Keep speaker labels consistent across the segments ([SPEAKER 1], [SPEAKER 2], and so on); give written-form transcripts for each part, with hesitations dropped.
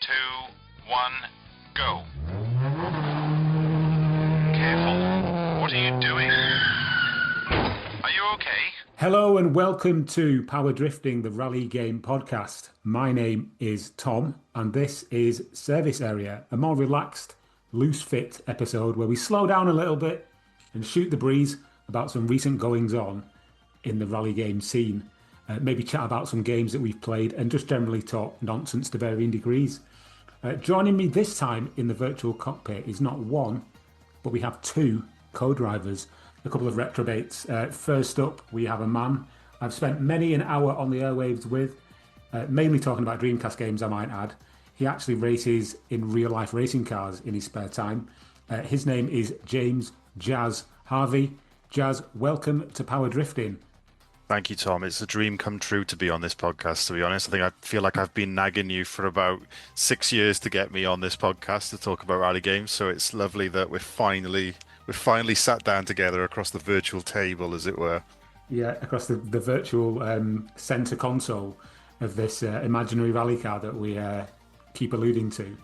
[SPEAKER 1] two, one, go. Careful. What are you doing? Are you okay?
[SPEAKER 2] Hello and welcome to Power Drifting, the Rally Game podcast. My name is Tom, and this is Service Area, a more relaxed, loose fit episode where we slow down a little bit and shoot the breeze about some recent goings on in the rally game scene. Maybe chat about some games that we've played and just generally talk nonsense to varying degrees. Joining me this time in the virtual cockpit is not one, but we have two co-drivers, a couple of retrobates. First up, we have a man I've spent many an hour on the airwaves with, mainly talking about Dreamcast games, I might add. He actually races in real-life racing cars in his spare time. His name is James Jaz Harvey. Jaz, welcome to Power Drifting.
[SPEAKER 3] Thank you, Tom. It's a dream come true to be on this podcast, to be honest. I feel like I've been nagging you for about 6 years to get me on this podcast to talk about rally games. So it's lovely that we've finally sat down together across the virtual table, as it were.
[SPEAKER 2] Yeah, across the virtual center console of this imaginary rally car that we keep alluding to.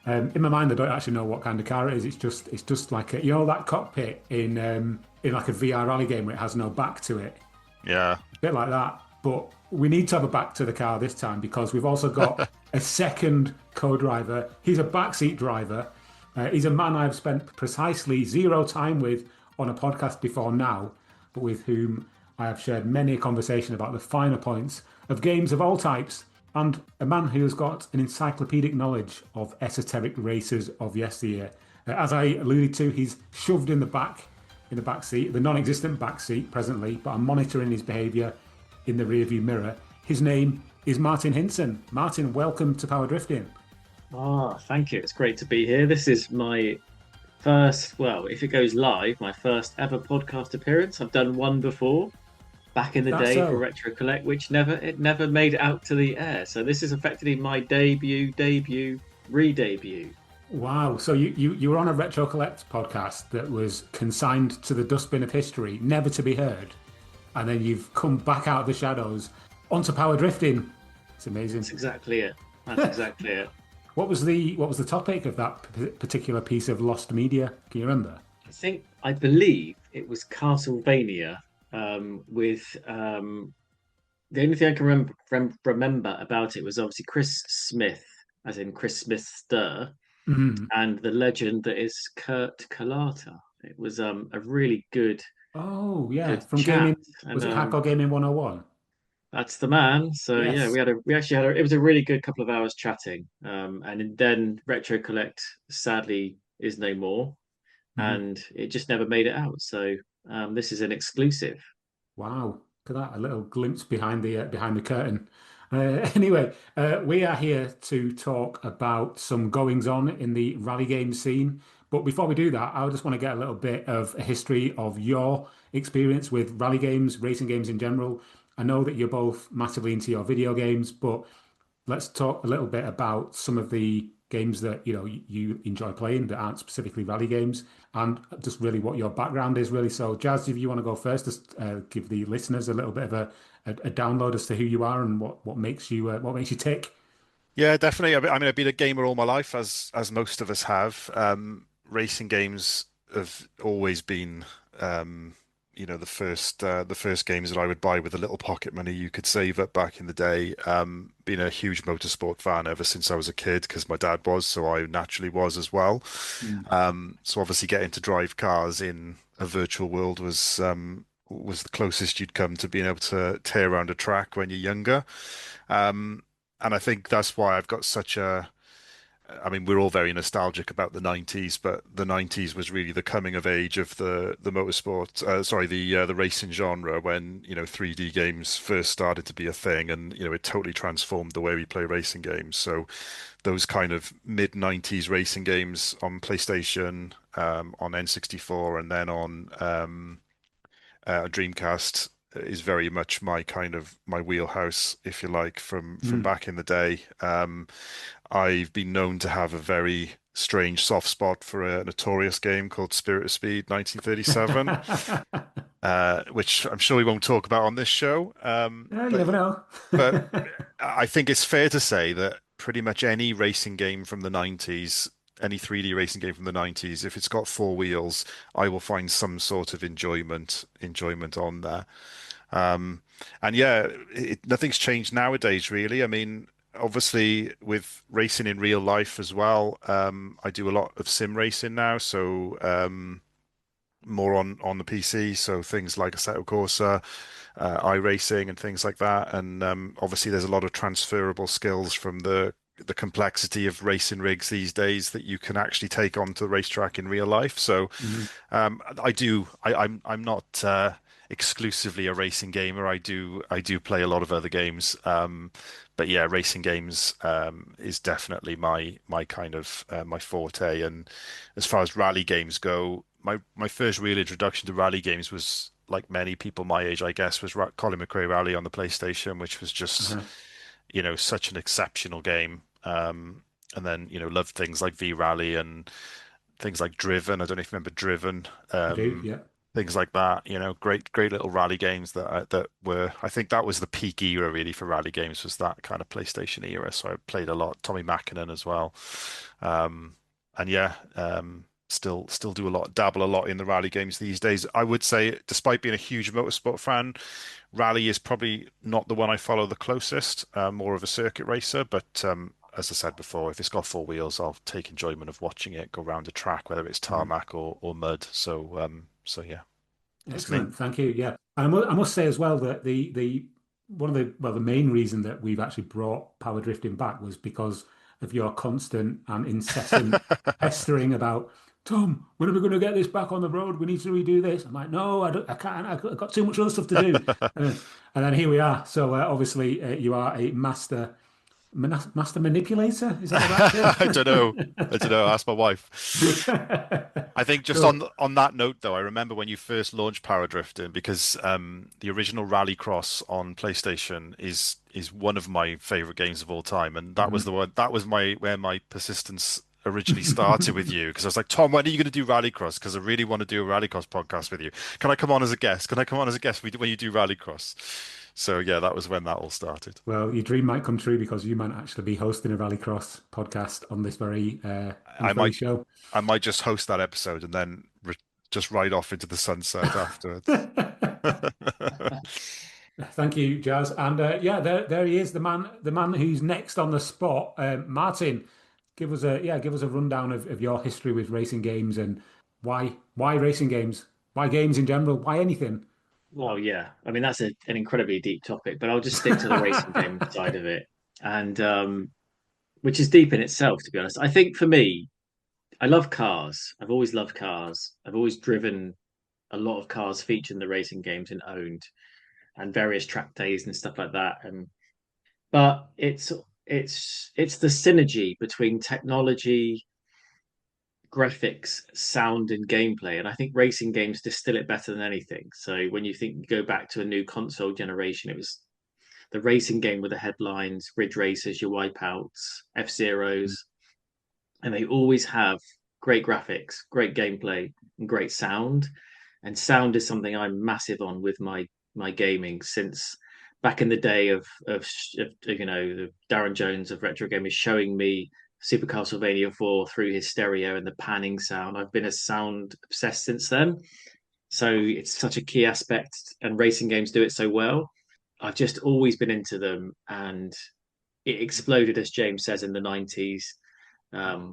[SPEAKER 2] In my mind, I don't actually know what kind of car it is. It's just like that cockpit in like a VR rally game where it has no back to it.
[SPEAKER 3] Yeah.
[SPEAKER 2] A bit like that. But we need to have a back to the car this time because we've also got a second co-driver. He's a backseat driver. He's a man I've spent precisely zero time with on a podcast before now, but with whom I have shared many a conversation about the finer points of games of all types, and a man who has got an encyclopedic knowledge of esoteric racers of yesteryear. As I alluded to, he's shoved in the back seat, the non-existent back seat presently, but I'm monitoring his behaviour in the rearview mirror. His name is Martin Hinson. Martin, welcome to Power Drifting.
[SPEAKER 4] Thank you. It's great to be here. This is my first, well, if it goes live, my first ever podcast appearance. I've done one before, back in the day for Retro Collect, which never made it out to the air. So this is effectively my debut, re-debut.
[SPEAKER 2] Wow. So you were on a Retro Collect podcast that was consigned to the dustbin of history, never to be heard. And then you've come back out of the shadows onto Power Drifting. It's amazing.
[SPEAKER 4] That's exactly it.
[SPEAKER 2] What was the topic of that particular piece of lost media? Can you remember?
[SPEAKER 4] I believe it was Castlevania, with the only thing I can remember about it was obviously Chris Smith, as in Chris Smith Stir.
[SPEAKER 2] Mm-hmm.
[SPEAKER 4] And the legend that is Kurt Kalata. It was a really good.
[SPEAKER 2] Oh yeah,
[SPEAKER 4] good
[SPEAKER 2] from
[SPEAKER 4] chat.
[SPEAKER 2] gaming. Was it Hardcore Gaming 101?
[SPEAKER 4] That's the man. So
[SPEAKER 2] Yes.
[SPEAKER 4] yeah, we actually had it was a really good couple of hours chatting. And then Retro Collect sadly is no more, and it just never made it out. So this is an exclusive.
[SPEAKER 2] Wow, look at that, a little glimpse behind the curtain. Anyway, we are here to talk about some goings on in the rally game scene. But before we do that, I just want to get a little bit of a history of your experience with rally games, racing games in general. I know that you're both massively into your video games, but let's talk a little bit about some of the games that you enjoy playing that aren't specifically rally games, and just really what your background is really. So Jaz, if you want to go first, just give the listeners a little bit of a download as to who you are and what makes you tick.
[SPEAKER 3] Yeah, definitely. I've been a gamer all my life, as most of us have. Racing games have always been, the first games that I would buy with the little pocket money you could save up back in the day. Been a huge motorsport fan ever since I was a kid because my dad was, so I naturally was as well. So obviously getting to drive cars in a virtual world was the closest you'd come to being able to tear around a track when you're younger. And I think that's why I've got we're all very nostalgic about the 90s, but the 90s was really the coming of age of the motorsport, the racing genre when, 3D games first started to be a thing, and, it totally transformed the way we play racing games. So those kind of mid 90s racing games on PlayStation, on N64, and then on Dreamcast is very much my wheelhouse, if you like, from back in the day. I've been known to have a very strange soft spot for a notorious game called Spirit of Speed 1937, which I'm sure we won't talk about on this show.
[SPEAKER 2] You never know.
[SPEAKER 3] But I think it's fair to say that pretty much any racing game from the 90s, any 3D racing game from the 90s, if it's got four wheels, I will find some sort of enjoyment on there. Um, and yeah, nothing's changed nowadays, really. I mean, obviously with racing in real life as well, I do a lot of sim racing now, so more on the PC, so things like Assetto Corsa, iRacing, and things like that. And obviously, there's a lot of transferable skills from the complexity of racing rigs these days that you can actually take onto the racetrack in real life. So
[SPEAKER 2] Mhm.
[SPEAKER 3] I'm not exclusively a racing gamer. I do play a lot of other games. But yeah, racing games is definitely my kind of my forte. And as far as rally games go, my first real introduction to rally games was, like many people my age, I guess, was Colin McRae Rally on the PlayStation, which was just,
[SPEAKER 2] Uh-huh.
[SPEAKER 3] such an exceptional game. And then, loved things like V Rally and things like Driven. I don't know if you remember Driven.
[SPEAKER 2] I do, yeah.
[SPEAKER 3] Things like that, great little rally games that were, I think that was the peak era really for rally games, was that kind of PlayStation era. So I played a lot, Tommy Mackinnon as well. And yeah, still do a lot, dabble a lot in the rally games these days. I would say, despite being a huge motorsport fan, rally is probably not the one I follow the closest. More of a circuit racer, but as I said before, if it's got four wheels, I'll take enjoyment of watching it go around a track, whether it's
[SPEAKER 2] Mhm.
[SPEAKER 3] tarmac or mud. So yeah, that's me.
[SPEAKER 2] Excellent, thank you. Yeah, and I must say as well that the one of the main reason that we've actually brought power drifting back was because of your constant and incessant pestering about, Tom, when are we going to get this back on the road? We need to redo this. I'm like, no, I don't, I can't. I've got too much other stuff to do. And then here we are. So obviously, you are a master manipulator. Is that the right term?
[SPEAKER 3] I don't know. I don't know. Ask my wife. I think just
[SPEAKER 2] Cool.
[SPEAKER 3] on that note, though, I remember when you first launched power drifting, because the original Rallycross on PlayStation is one of my favorite games of all time, and that was
[SPEAKER 2] Mhm.
[SPEAKER 3] the one that was my where my persistence originally started with you, because I was like, Tom, when are you going to do Rallycross? Because I really want to do a Rallycross podcast with you. Can I come on as a guest? Can I come on as a guest when you do Rallycross? So yeah, that was when that all started.
[SPEAKER 2] Well, your dream might come true because you might actually be hosting a Rallycross podcast on
[SPEAKER 3] I
[SPEAKER 2] this very
[SPEAKER 3] might
[SPEAKER 2] show.
[SPEAKER 3] I might just host that episode and then just ride off into the sunset afterwards.
[SPEAKER 2] Thank you, Jazz. And yeah, there he is, the man who's next on the spot. Martin, give us a rundown of your history with racing games and why racing games, why games in general, why anything.
[SPEAKER 4] Well, yeah, I mean that's an incredibly deep topic, but I'll just stick to the racing game side of it, and which is deep in itself, to be honest. I think for me, I love cars. I've always loved cars. I've always driven a lot of cars featured in the racing games and owned, and various track days and stuff like that. And but it's the synergy between technology, graphics, sound, and gameplay. And I think racing games distill it better than anything. So when you go back to a new console generation, it was the racing game with the headlines, Ridge Racers, your Wipeouts, F Zeros, and they always have great graphics, great gameplay, and great sound. And sound is something I'm massive on with my gaming since back in the day of the Darren Jones of Retro Gaming showing me Super Castlevania 4 through his stereo and the panning sound. I've been a sound obsessed since then. So it's such a key aspect, and racing games do it so well. I've just always been into them, and it exploded, as James says, in the 90s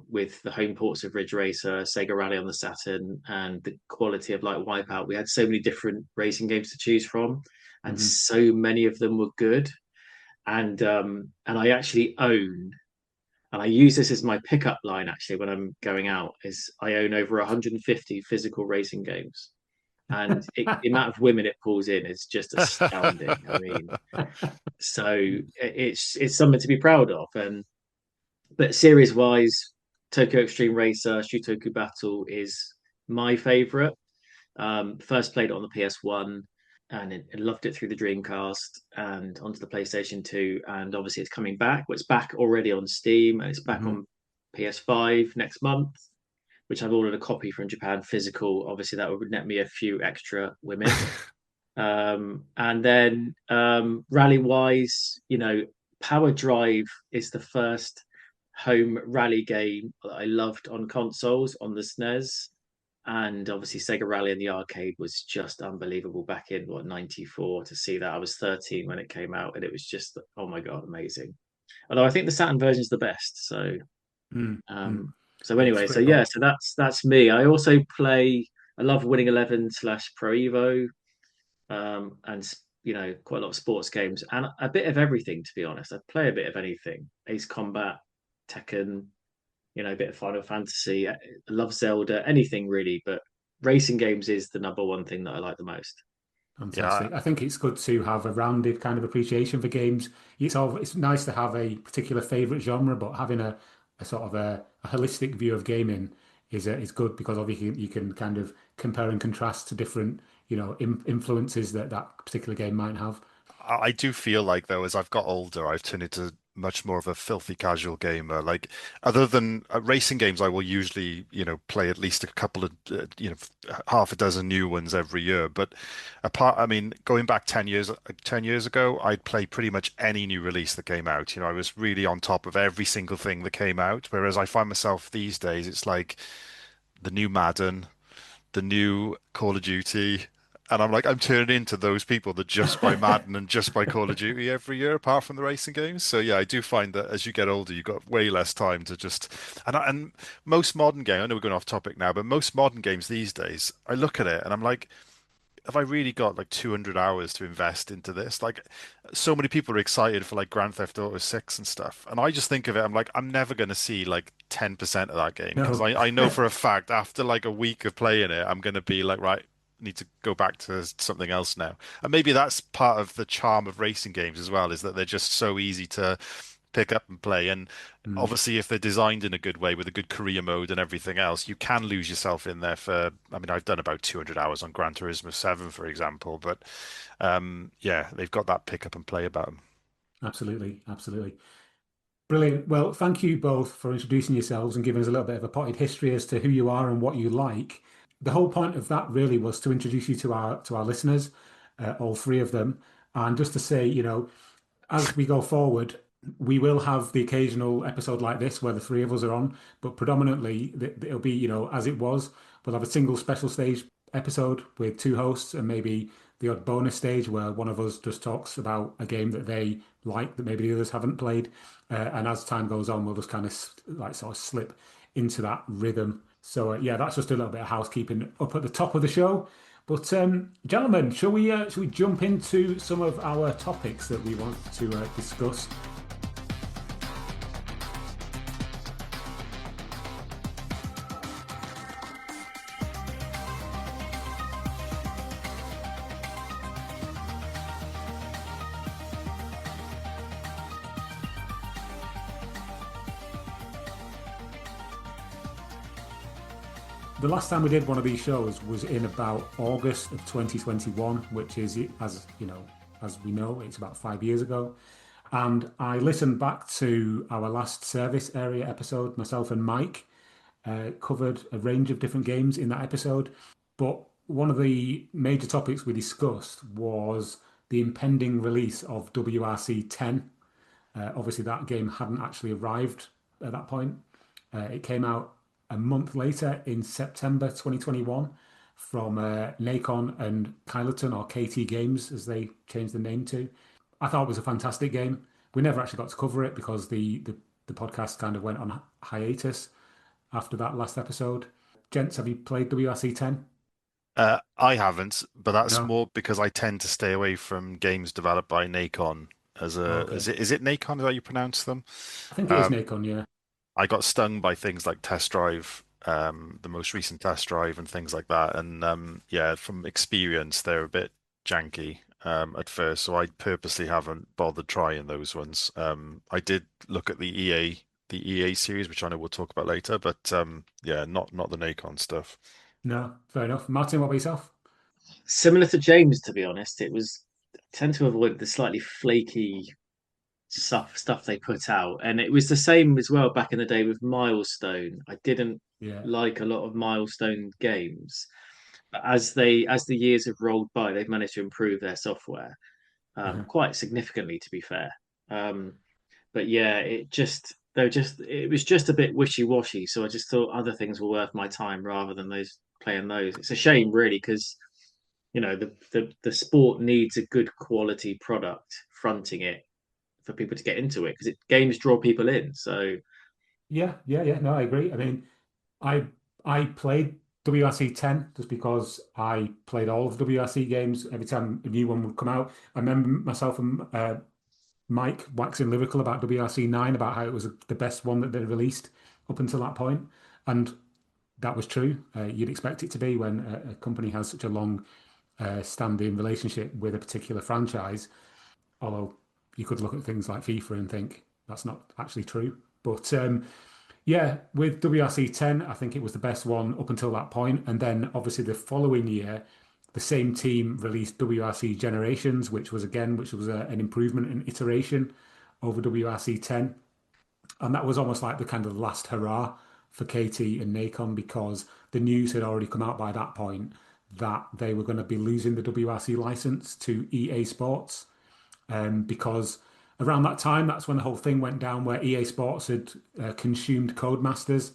[SPEAKER 4] with the home ports of Ridge Racer, Sega Rally on the Saturn, and the quality of like Wipeout. We had so many different racing games to choose from, and
[SPEAKER 2] Mhm.
[SPEAKER 4] so many of them were good. And I actually own, and I use this as my pickup line actually when I'm going out, is I own over 150 physical racing games. And the amount of women it pulls in is just astounding. I mean, so it's something to be proud of. And but series wise, Tokyo Extreme Racer, Shutoku Battle is my favorite. First played it on the PS1 and loved it through the Dreamcast and onto the PlayStation 2. And obviously, it's coming back. Well, it's back already on Steam and it's back
[SPEAKER 2] Mhm.
[SPEAKER 4] on PS5 next month, which I've ordered a copy from Japan physical. Obviously, that would net me a few extra women. And then rally wise, Power Drive is the first home rally game that I loved on consoles on the SNES. And obviously, Sega Rally in the arcade was just unbelievable back in '94 to see that. I was 13 when it came out, and it was just, oh my God, amazing. Although I think the Saturn version is the best. So
[SPEAKER 2] Mm, mm.
[SPEAKER 4] so
[SPEAKER 2] Yeah, it's
[SPEAKER 4] anyway,
[SPEAKER 2] a
[SPEAKER 4] so
[SPEAKER 2] great
[SPEAKER 4] yeah,
[SPEAKER 2] port.
[SPEAKER 4] so that's me. I also play. I love Winning 11 slash Pro Evo, and quite a lot of sports games and a bit of everything. To be honest, I play a bit of anything. Ace Combat, Tekken, a bit of Final Fantasy. I love Zelda, anything really. But racing games is the number one thing that I like the most.
[SPEAKER 3] Yeah,
[SPEAKER 2] Fantastic. I think it's good to have a rounded kind of appreciation for games. It's nice to have a particular favorite genre, but having a sort of a holistic view of gaming is good because obviously you can kind of compare and contrast to different, influences that that particular game might have.
[SPEAKER 3] I do feel like though, as I've got older, I've turned into much more of a filthy casual gamer. Like, other than racing games, I will usually, play at least a couple of, half a dozen new ones every year. But I mean, going back 10 years ago, I'd play pretty much any new release that came out. I was really on top of every single thing that came out. Whereas I find myself these days, it's like the new Madden, the new Call of Duty. And I'm like, I'm turning into those people that just buy Madden and just buy Call of Duty every year, apart from the racing games. So yeah, I do find that as you get older, you've got way less time to just and most modern games. I know we're going off topic now, but most modern games these days, I look at it and I'm like, have I really got like 200 hours to invest into this? Like, so many people are excited for like Grand Theft Auto 6 and stuff. And I just think of it, I'm like, I'm never going to see like 10% of that game because
[SPEAKER 2] No.
[SPEAKER 3] I know for a fact after like a week of playing it, I'm going to be like, right, need to go back to something else now. And maybe that's part of the charm of racing games as well, is that they're just so easy to pick up and play. And
[SPEAKER 2] Mm.
[SPEAKER 3] obviously, if they're designed in a good way with a good career mode and everything else, you can lose yourself in there for, I mean, I've done about 200 hours on Gran Turismo 7, for example, but yeah, they've got that pick up and play about them.
[SPEAKER 2] Absolutely, absolutely. Brilliant. Well, thank you both for introducing yourselves and giving us a little bit of a potted history as to who you are and what you like. The whole point of that really was to introduce you to our listeners, all three of them, and just to say, as we go forward, we will have the occasional episode like this where the three of us are on, but predominantly it'll be, as it was. We'll have a single special stage episode with two hosts and maybe the odd bonus stage where one of us just talks about a game that they like that maybe the others haven't played. And as time goes on, we'll just kind of like sort of slip into that rhythm. So yeah, that's just a little bit of housekeeping up at the top of the show. But gentlemen, shall we jump into some of our topics that we want to discuss? The last time we did one of these shows was in about August of 2021, which is, as as we know, it's about 5 years ago. And I listened back to our last service area episode. Myself and Mike covered a range of different games in that episode. But one of the major topics we discussed was the impending release of WRC 10. Obviously, that game hadn't actually arrived at that point. It came out a month later in September 2021 from Nacon and Kyloton, or KT Games as they changed the name to. I thought it was a fantastic game. We never actually got to cover it because the podcast kind of went on hiatus after that last episode. Gents, have you played WRC 10?
[SPEAKER 3] I haven't, but that's
[SPEAKER 2] No.
[SPEAKER 3] more because I tend to stay away from games developed by Nacon
[SPEAKER 2] Okay.
[SPEAKER 3] is it Nacon? Is that how you pronounce them?
[SPEAKER 2] I think it is
[SPEAKER 3] Um,
[SPEAKER 2] Nacon, yeah.
[SPEAKER 3] I got stung by things like Test Drive, the most recent Test Drive and things like that. And yeah, from experience, they're a bit janky at first, so I purposely haven't bothered trying those ones. I did look at the EA series, which I know we'll talk about later, but yeah, not the Nacon stuff.
[SPEAKER 2] No, fair enough. Martin, what about yourself?
[SPEAKER 4] Similar to James, to be honest, it was I tend to avoid the slightly flaky stuff they put out, and it was the same as well back in the day with Milestone. I didn't
[SPEAKER 2] Yeah.
[SPEAKER 4] like a lot of Milestone games, but as the years have rolled by, they've managed to improve their software
[SPEAKER 2] Uh-huh.
[SPEAKER 4] quite significantly, to be fair. Um, but yeah, it was just a bit wishy-washy. So I just thought other things were worth my time rather than those playing those. It's a shame, really, because the sport needs a good quality product fronting it for people to get into it because games draw people in. So
[SPEAKER 2] Yeah, yeah, yeah. No, I agree. I mean, I I played WRC 10 just because I played all of the WRC games every time a new one would come out. I remember myself and Mike waxing lyrical about WRC 9, about how it was the best one that they released up until that point. And that was true. You'd expect it to be when a company has such a long standing relationship with a particular franchise. Although you could look at things like FIFA and think that's not actually true. But yeah, with WRC 10, I think it was the best one up until that point. And then obviously the following year, the same team released WRC Generations, which was an improvement and iteration over WRC 10. And that was almost like the kind of last hurrah for KT and Nacon because the news had already come out by that point that they were going to be losing the WRC license to EA Sports. Because around that time, that's when the whole thing went down where EA Sports had consumed Codemasters.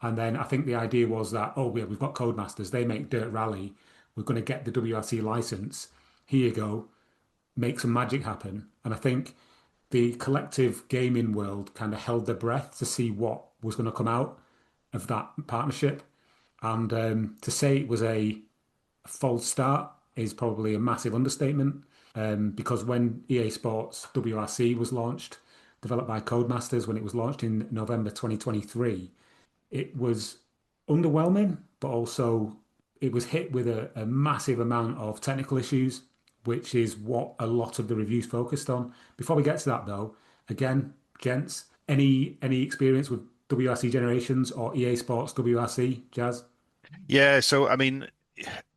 [SPEAKER 2] And then I think the idea was that, oh, we've got Codemasters, they make Dirt Rally, we're going to get the WRC license. Here you go, make some magic happen. And I think the collective gaming world kind of held their breath to see what was going to come out of that partnership. And to say it was a false start is probably a massive understatement. Because when EA Sports WRC was launched, developed by Codemasters, when it was launched in November 2023, it was underwhelming, but also it was hit with a massive amount of technical issues, which is what a lot of the reviews focused on. Before we get to that, though, again, gents, any experience with WRC Generations or EA Sports WRC, Jazz?
[SPEAKER 3] Yeah, so I mean,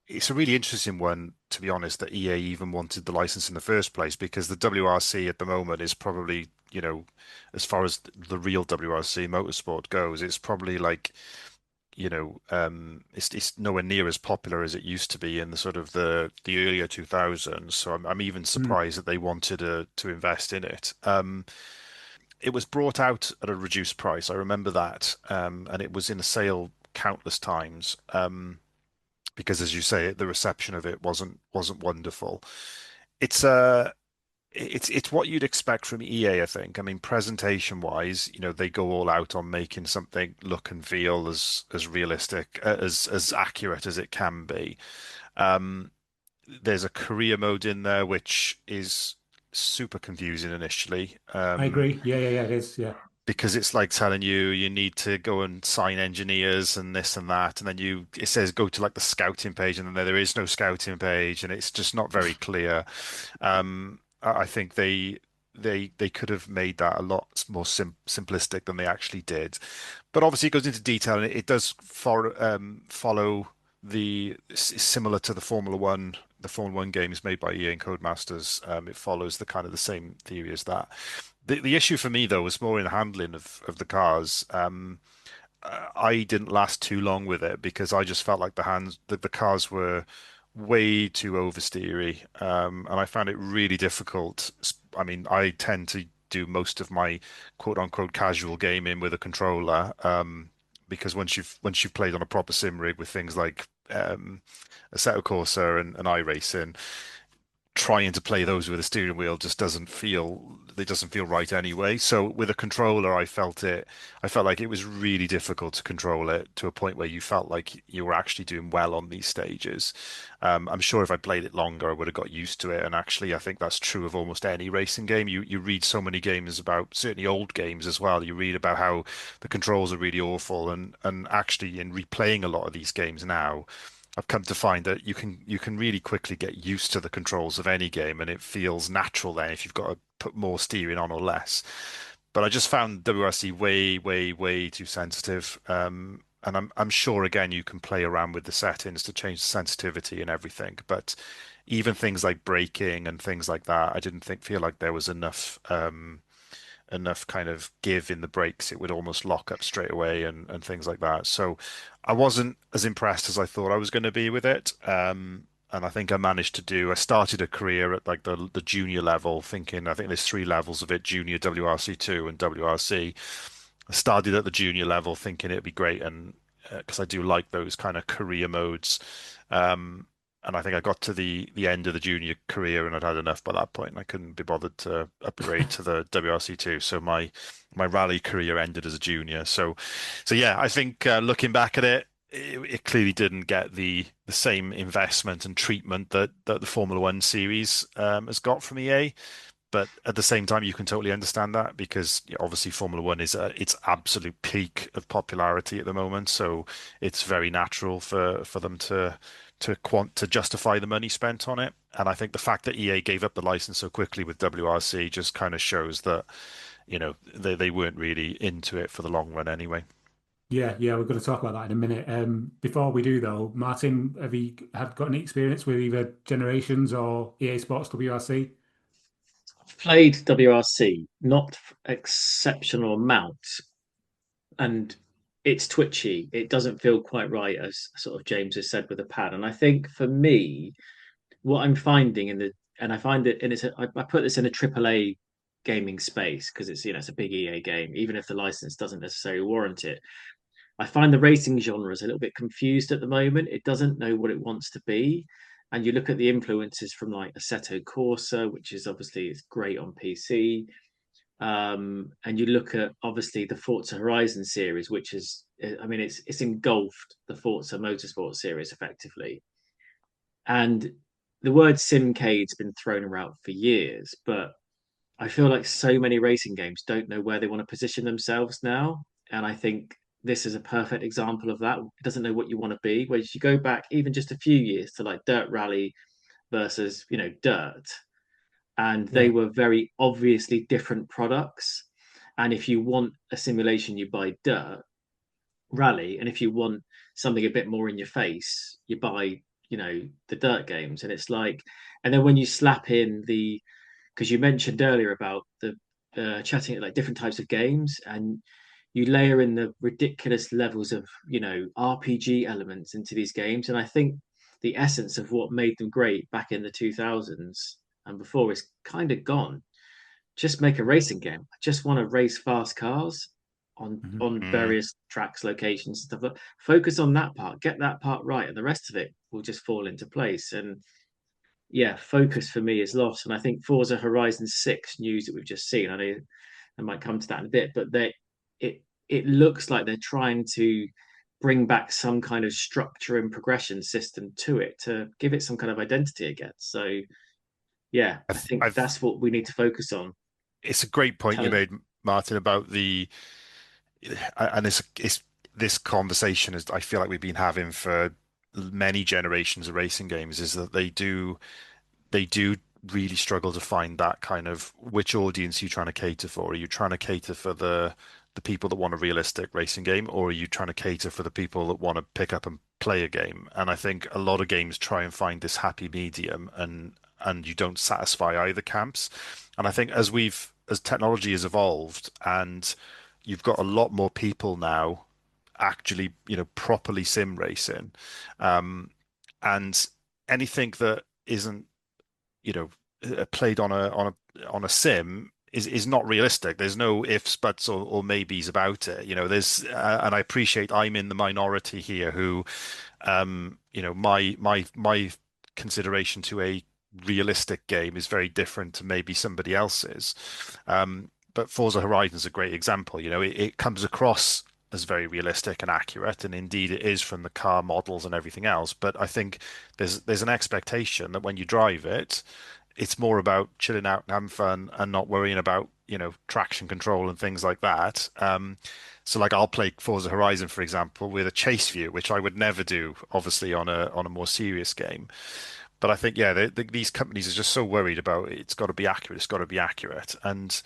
[SPEAKER 3] it's a really interesting one, to be honest, that EA even wanted the license in the first place because the WRC at the moment is probably, as far as the real WRC motorsport goes, it's probably like, it's nowhere near as popular as it used to be in the sort of the earlier 2000s. So I'm even
[SPEAKER 2] Mm,
[SPEAKER 3] surprised that they wanted to invest in it. It was brought out at a reduced price. I remember that, and it was in a sale countless times. Because as you say, the reception of it wasn't wonderful. It's it's what you'd expect from EA, I think. I mean, presentation wise, they go all out on making something look and feel as realistic, as accurate as it can be. Um, there's a career mode in there which is super confusing initially.
[SPEAKER 2] I agree. Yeah, yeah, yeah, it is. Yeah.
[SPEAKER 3] Because it's like telling you need to go and sign engineers and this and that, and then it says go to like the scouting page, and then there is no scouting page, and it's just not very clear. I think they could have made that a lot more simplistic than they actually did, but obviously it goes into detail, and it does follow similar to the Formula One games made by EA and Codemasters. It follows the kind of the same theory as that. The issue for me though was more in handling of the cars. I didn't last too long with it because I just felt like the cars were way too oversteery, and I found it really difficult. I mean, I tend to do most of my quote unquote casual gaming with a controller, because once you've played on a proper sim rig with things like Assetto Corsa and iRacing, trying to play those with a steering wheel just doesn't feel right anyway. So with a controller, I felt like it was really difficult to control it to a point where you felt like you were actually doing well on these stages. I'm sure if I played it longer, I would have got used to it. And actually, I think that's true of almost any racing game. You read so many games about, certainly old games as well. You read about how the controls are really awful, and actually in replaying a lot of these games now, I've come to find that you can really quickly get used to the controls of any game, and it feels natural then if you've got to put more steering on or less. But I just found WRC way, way, way too sensitive. And I'm sure again you can play around with the settings to change the sensitivity and everything. But even things like braking and things like that, I didn't feel like there was enough kind of give in the brakes. It would almost lock up straight away and things like that. So I wasn't as impressed as I thought I was going to be with it. and I think I managed to do. I started a career at like the junior level, thinking I think there's three levels of it: junior, WRC2, and WRC. I started at the junior level, thinking it'd be great, and because I do like those kind of career modes. Um, and I think I got to the end of the junior career, and I'd had enough by that point. And I couldn't be bothered to upgrade to the WRC2, so my rally career ended as a junior. So yeah, I think looking back at it, it clearly didn't get the same investment and treatment that the Formula One series has got from EA. But at the same time, you can totally understand that because obviously Formula One is at its absolute peak of popularity at the moment. So it's very natural for them to justify the money spent on it. And I think the fact that EA gave up the license so quickly with WRC just kind of shows that, they weren't really into it for the long run anyway.
[SPEAKER 2] Yeah, yeah, we're going to talk about that in a minute. Before we do, though, Martin, have you got any experience with either Generations or EA Sports WRC?
[SPEAKER 4] I've played WRC, not exceptional amounts, and it's twitchy. It doesn't feel quite right, as sort of James has said with the pad. And I think for me, what I'm finding and I find it, and I put this in a AAA gaming space because it's a big EA game, even if the license doesn't necessarily warrant it. I find the racing genre is a little bit confused at the moment. It doesn't know what it wants to be. And you look at the influences from like Assetto Corsa, which is obviously it's great on PC. And you look at obviously the Forza Horizon series, which is, I mean, it's engulfed the Forza Motorsport series effectively. And the word simcade's been thrown around for years, but I feel like so many racing games don't know where they want to position themselves now. And I think this is a perfect example of that. It doesn't know what you want to be. Whereas you go back even just a few years to like Dirt Rally versus, Dirt, and they
[SPEAKER 2] Yeah.
[SPEAKER 4] were very obviously different products. And if you want a simulation, you buy Dirt Rally, and if you want something a bit more in your face, you buy, the Dirt games. And it's like, and then when you slap in because you mentioned earlier about the chatting at like different types of games, and you layer in the ridiculous levels of RPG elements into these games, and I think the essence of what made them great back in the 2000s and before is kind of gone. Just make a racing game. I just want to race fast cars on
[SPEAKER 2] Mhm.
[SPEAKER 4] on
[SPEAKER 3] Mm.
[SPEAKER 4] various tracks, locations, stuff. Focus on that part, get that part right, and the rest of it will just fall into place. And yeah, focus for me is lost. And I think Forza Horizon 6 news that we've just seen, I know I might come to that in a bit, but it it looks like they're trying to bring back some kind of structure and progression system to it to give it some kind of identity again. So yeah, I think
[SPEAKER 3] I've
[SPEAKER 4] that's what we need to focus on.
[SPEAKER 3] It's a great point you
[SPEAKER 4] Tell
[SPEAKER 3] made, Martin, about and it's this conversation is I feel like we've been having for many generations of racing games is that they do really struggle to find that kind of which audience you're trying to cater for. Are you trying to cater for the people that want a realistic racing game, or are you trying to cater for the people that want to pick up and play a game? And I think a lot of games try and find this happy medium, and you don't satisfy either camps. And I think as technology has evolved and you've got a lot more people now actually, properly sim racing, and anything that isn't you know played on a sim is not realistic. There's no ifs, buts, or maybes about it. There's and I appreciate I'm in the minority here who my consideration to a realistic game is very different to maybe somebody else's. But Forza Horizon is a great example. It comes across as very realistic and accurate, and indeed it is from the car models and everything else. But I think there's an expectation that when you drive it, it's more about chilling out and having fun and not worrying about, traction control and things like that. So like I'll play Forza Horizon, for example, with a chase view, which I would never do, obviously, on a more serious game. But I think, yeah, these companies are just so worried about it's got to be accurate, it's got to be accurate. And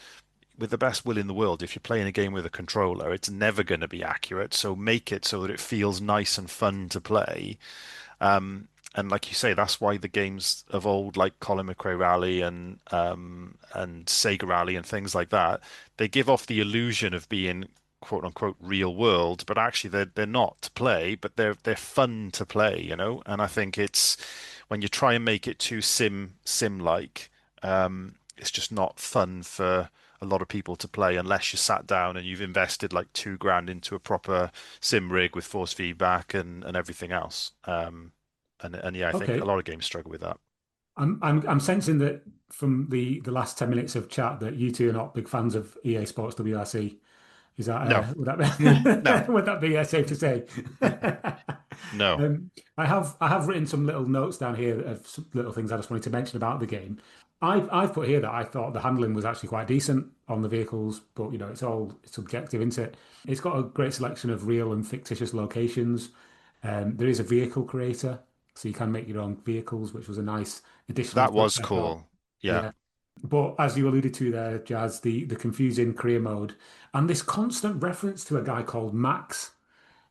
[SPEAKER 3] with the best will in the world, if you're playing a game with a controller, it's never going to be accurate. So make it so that it feels nice and fun to play. And like you say, that's why the games of old, like Colin McRae Rally and Sega Rally and things like that, they give off the illusion of being quote unquote real world, but actually they're not to play, but they're fun to play. And I think it's when you try and make it too sim-like, it's just not fun for a lot of people to play unless you sat down and you've invested like 2 grand into a proper sim rig with force feedback and everything else. And yeah, I think a
[SPEAKER 2] Okay.
[SPEAKER 3] lot of games struggle with that.
[SPEAKER 2] I'm sensing that from the last 10 minutes of chat that you two are not big fans of EA Sports WRC. Is that
[SPEAKER 3] No,
[SPEAKER 2] would that
[SPEAKER 3] no,
[SPEAKER 2] be would that be safe to say?
[SPEAKER 3] no.
[SPEAKER 2] I have written some little notes down here of some little things I just wanted to mention about the game. I've put here that I thought the handling was actually quite decent on the vehicles, but it's all subjective, isn't it? It's got a great selection of real and fictitious locations. There is a vehicle creator, so you can make your own vehicles, which was a nice additional
[SPEAKER 3] That
[SPEAKER 2] touch,
[SPEAKER 3] was
[SPEAKER 2] I thought.
[SPEAKER 3] cool. Yeah.
[SPEAKER 2] Yeah. But as you alluded to there, Jazz, the confusing career mode and this constant reference to a guy called Max,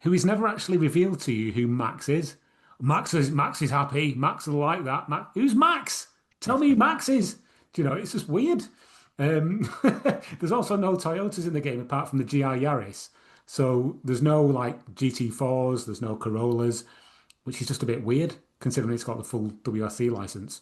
[SPEAKER 2] who is never actually revealed to you who Max is. Max is happy. Max will like that. Who's Max? Tell me who Max is. It's just weird. There's also no Toyotas in the game apart from the GR Yaris. So there's no like GT4s, there's no Corollas, which is just a bit weird considering it's got the full WRC license.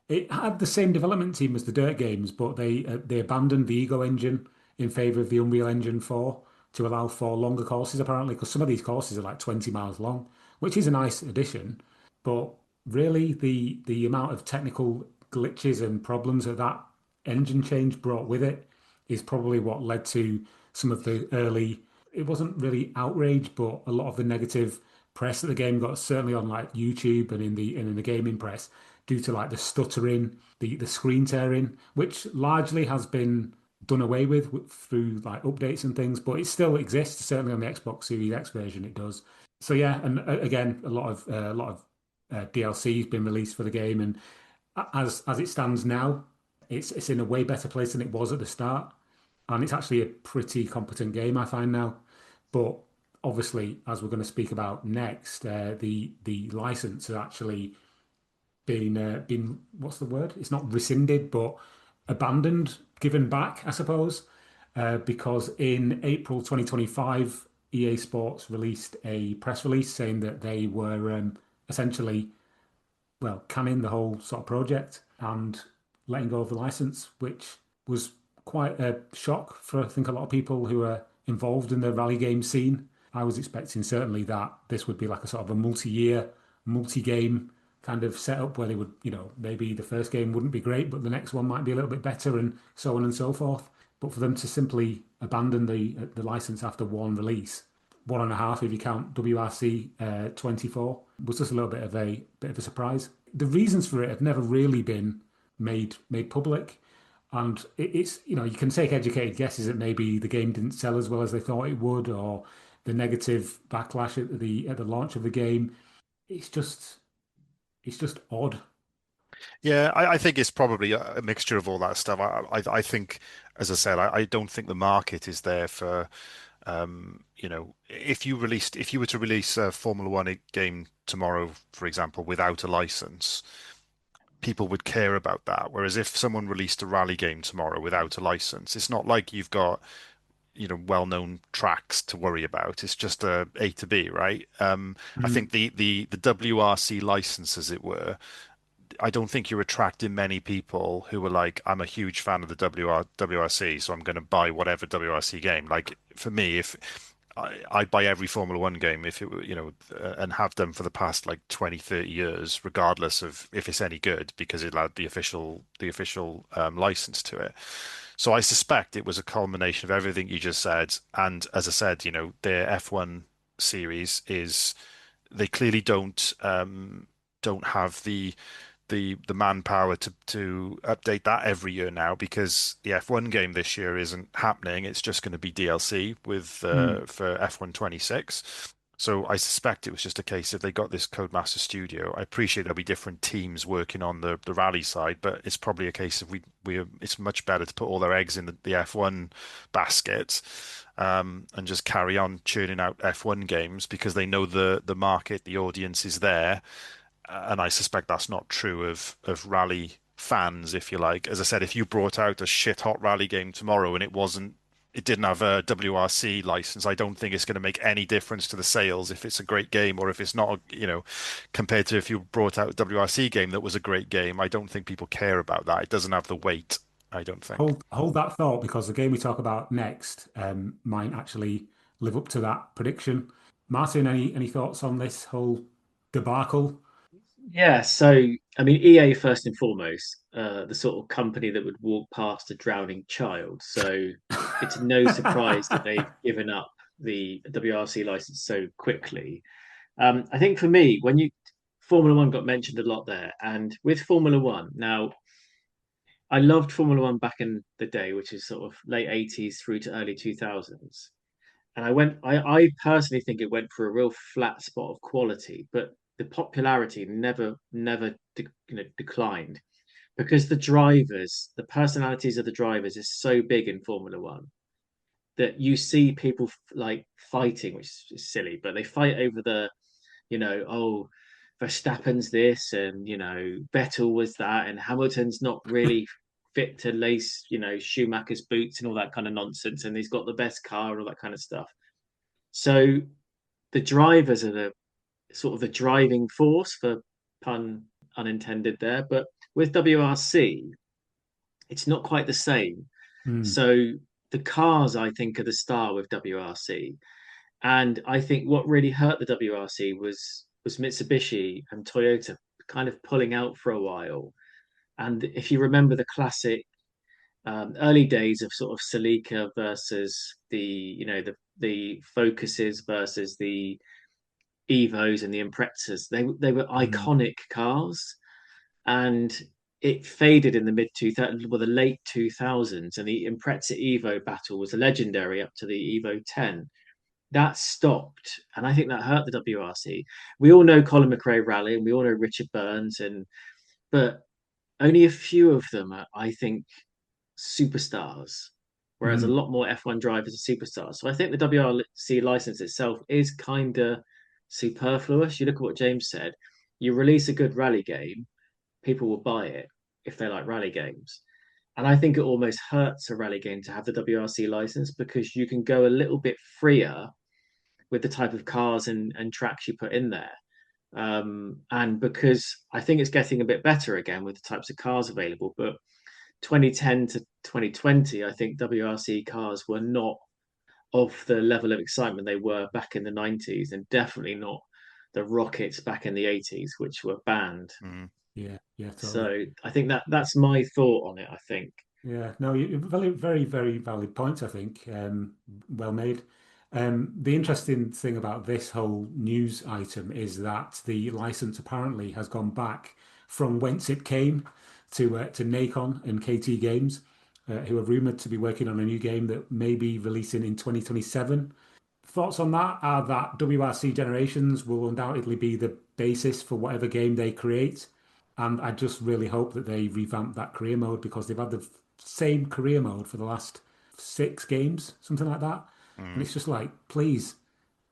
[SPEAKER 2] It had the same development team as the Dirt games, but they abandoned the Ego engine in favor of the Unreal Engine 4 to allow for longer courses, apparently, because some of these courses are like 20 miles long, which is a nice addition. But really, the amount of technical glitches and problems that engine change brought with it is probably what led to some of the early, it wasn't really outrage, but a lot of the negative press that the game got, certainly on like YouTube and in the gaming press, due to like the stuttering, the screen tearing, which largely has been done away with through like updates and things, but it still exists. Certainly on the Xbox Series X version, it does. So yeah, and again, a lot of DLC has been released for the game, and as it stands now, it's in a way better place than it was at the start, and it's actually a pretty competent game I find now. But obviously, as we're going to speak about next, the license has actually been what's the word? It's not rescinded, but abandoned, given back, I suppose, because in April 2025, EA Sports released a press release saying that they were essentially, well, canning the whole sort of project and letting go of the license, which was quite a shock for I think a lot of people who are involved in the rally game scene. I was expecting certainly that this would be like a sort of a multi-year, multi-game kind of setup where they would, maybe the first game wouldn't be great, but the next one might be a little bit better and so on and so forth. But for them to simply abandon the license after one release, one and a half if you count WRC 24, was just a little bit of a surprise. The reasons for it have never really been made public. And it's, you can take educated guesses that maybe the game didn't sell as well as they thought it would, or the negative backlash at the launch of the game. It's just it's just odd.
[SPEAKER 3] Yeah, I think it's probably a mixture of all that stuff. I think, as I said, I don't think the market is there for, if you were to release a Formula One game tomorrow, for example, without a license, people would care about that. Whereas if someone released a rally game tomorrow without a license, it's not like you've got, well-known tracks to worry about. It's just A to B, right? I
[SPEAKER 2] Mm,
[SPEAKER 3] think the WRC license, as it were, I don't think you're attracting many people who are like, I'm a huge fan of the WRC, so I'm going to buy whatever WRC game. Like for me, if I'd buy every Formula One game if it were, and have them for the past like 20, 30 years, regardless of if it's any good, because it had the official license to it. So I suspect it was a culmination of everything you just said. And as I said, their F1 series is they clearly don't have the manpower to update that every year now because the F1 game this year isn't happening. It's just going to be DLC with
[SPEAKER 2] mm.
[SPEAKER 3] for F1 26. So I suspect it was just a case of they got this Codemaster Studio. I appreciate there'll be different teams working on the rally side, but it's probably a case of it's much better to put all their eggs in the F1 basket, and just carry on churning out F1 games because they know the market, the audience is there, and I suspect that's not true of rally fans, if you like. As I said, if you brought out a shit hot rally game tomorrow and it didn't have a WRC license, I don't think it's going to make any difference to the sales if it's a great game or if it's not, compared to if you brought out a WRC game that was a great game. I don't think people care about that. It doesn't have the weight, I don't think.
[SPEAKER 2] Hold that thought because the game we talk about next might actually live up to that prediction. Martin, any thoughts on this whole debacle?
[SPEAKER 4] Yeah, so I mean, EA first and foremost, the sort of company that would walk past a drowning child. So it's no surprise that they've given up the WRC license so quickly. I think for me, when you Formula One got mentioned a lot there, and with Formula One, now I loved Formula One back in the day, which is sort of late 80s through to early 2000s. And I personally think it went for a real flat spot of quality, but the popularity never declined because the personalities of the drivers is so big in Formula One that you see people like fighting, which is silly, but they fight over oh, Verstappen's this and, Vettel was that and Hamilton's not really fit to lace, Schumacher's boots and all that kind of nonsense. And he's got the best car and all that kind of stuff. So the drivers are the sort of the driving force for pun unintended there. But with WRC, it's not quite the same.
[SPEAKER 2] Mm,
[SPEAKER 4] So the cars, I think, are the star with WRC. And I think what really hurt the WRC was Mitsubishi and Toyota kind of pulling out for a while. And if you remember the classic early days of sort of Celica versus the Focuses versus the Evos and the Imprezas, they were
[SPEAKER 2] mm,
[SPEAKER 4] iconic cars, and it faded in the mid 2000s, well, the late 2000s, and the Impreza Evo battle was legendary up to the Evo 10. That stopped, and I think that hurt the WRC. We all know Colin McRae Rally, and we all know Richard Burns, but only a few of them are, I think, superstars, whereas a
[SPEAKER 2] mm.
[SPEAKER 4] lot more F1 drivers are superstars. So I think the WRC license itself is kind of superfluous. You look at what James said, you release a good rally game, people will buy it if they like rally games. And I think it almost hurts a rally game to have the WRC license because you can go a little bit freer with the type of cars and tracks you put in there. And because I think it's getting a bit better again with the types of cars available, but 2010 to 2020, I think WRC cars were not of the level of excitement they were back in the 90s, and definitely not the rockets back in the 80s, which were banned.
[SPEAKER 3] Mm.
[SPEAKER 2] Yeah, totally.
[SPEAKER 4] So I think that's my thought on it. I think.
[SPEAKER 2] Yeah, no, very, very, very valid points, I think. Well made. The interesting thing about this whole news item is that the license apparently has gone back from whence it came to Nacon and KT Games, who are rumored to be working on a new game that may be releasing in 2027. Thoughts on that are that WRC Generations will undoubtedly be the basis for whatever game they create. And I just really hope that they revamp that career mode because they've had the same career mode for the last 6 games, something like that. And
[SPEAKER 3] Mm.
[SPEAKER 2] it's just like, please,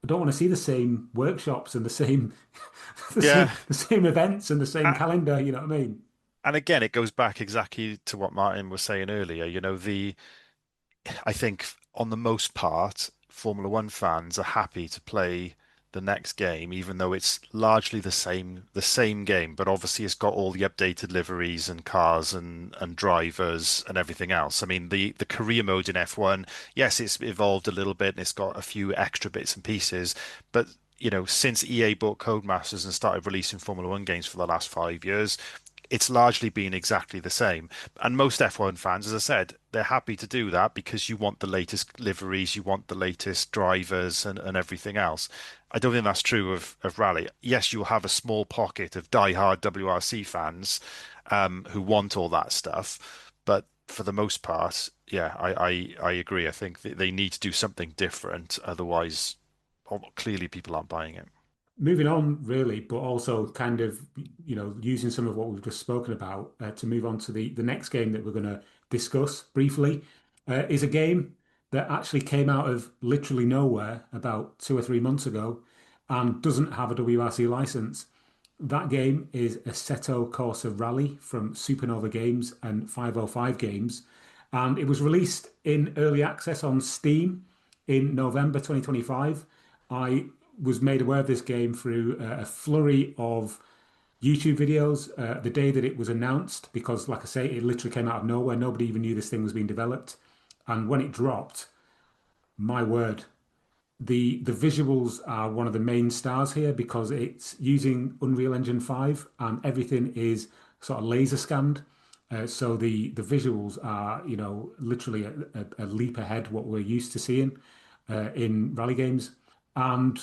[SPEAKER 2] I don't want to see the same workshops and the same
[SPEAKER 3] Yeah.
[SPEAKER 2] the same events and the same calendar, you know what I mean?
[SPEAKER 3] And again, it goes back exactly to what Martin was saying earlier. I think on the most part, Formula One fans are happy to play the next game, even though it's largely the same game, but obviously it's got all the updated liveries and cars and drivers and everything else. I mean, the career mode in F1, yes, it's evolved a little bit and it's got a few extra bits and pieces, but since EA bought Codemasters and started releasing Formula One games for the last 5 years, it's largely been exactly the same. And most F1 fans, as I said, they're happy to do that because you want the latest liveries, you want the latest drivers and everything else. I don't think that's true of Rally. Yes, you'll have a small pocket of die-hard WRC fans who want all that stuff, but for the most part, yeah, I agree. I think they need to do something different. Otherwise, clearly people aren't buying it.
[SPEAKER 2] Moving on, really, but also kind of, using some of what we've just spoken about to move on to the next game that we're going to discuss briefly, is a game that actually came out of literally nowhere about 2 or 3 months ago and doesn't have a WRC license. That game is Assetto Corsa Rally from Supernova Games and 505 Games. And it was released in early access on Steam in November 2025. I was made aware of this game through a flurry of YouTube videos the day that it was announced, because, like I say, it literally came out of nowhere. Nobody even knew this thing was being developed. And when it dropped, my word, the visuals are one of the main stars here because it's using Unreal Engine 5 and everything is sort of laser scanned. So the visuals are, literally a leap ahead what we're used to seeing in rally games. And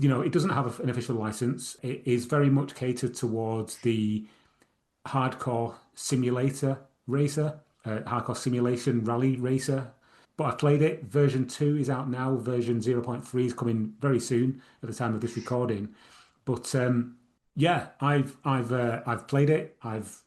[SPEAKER 2] it doesn't have an official license. It is very much catered towards the hardcore simulator racer, hardcore simulation rally racer. But I've played it. Version 2 is out now. Version 0.3 is coming very soon at the time of this recording. But yeah, I've played it. I've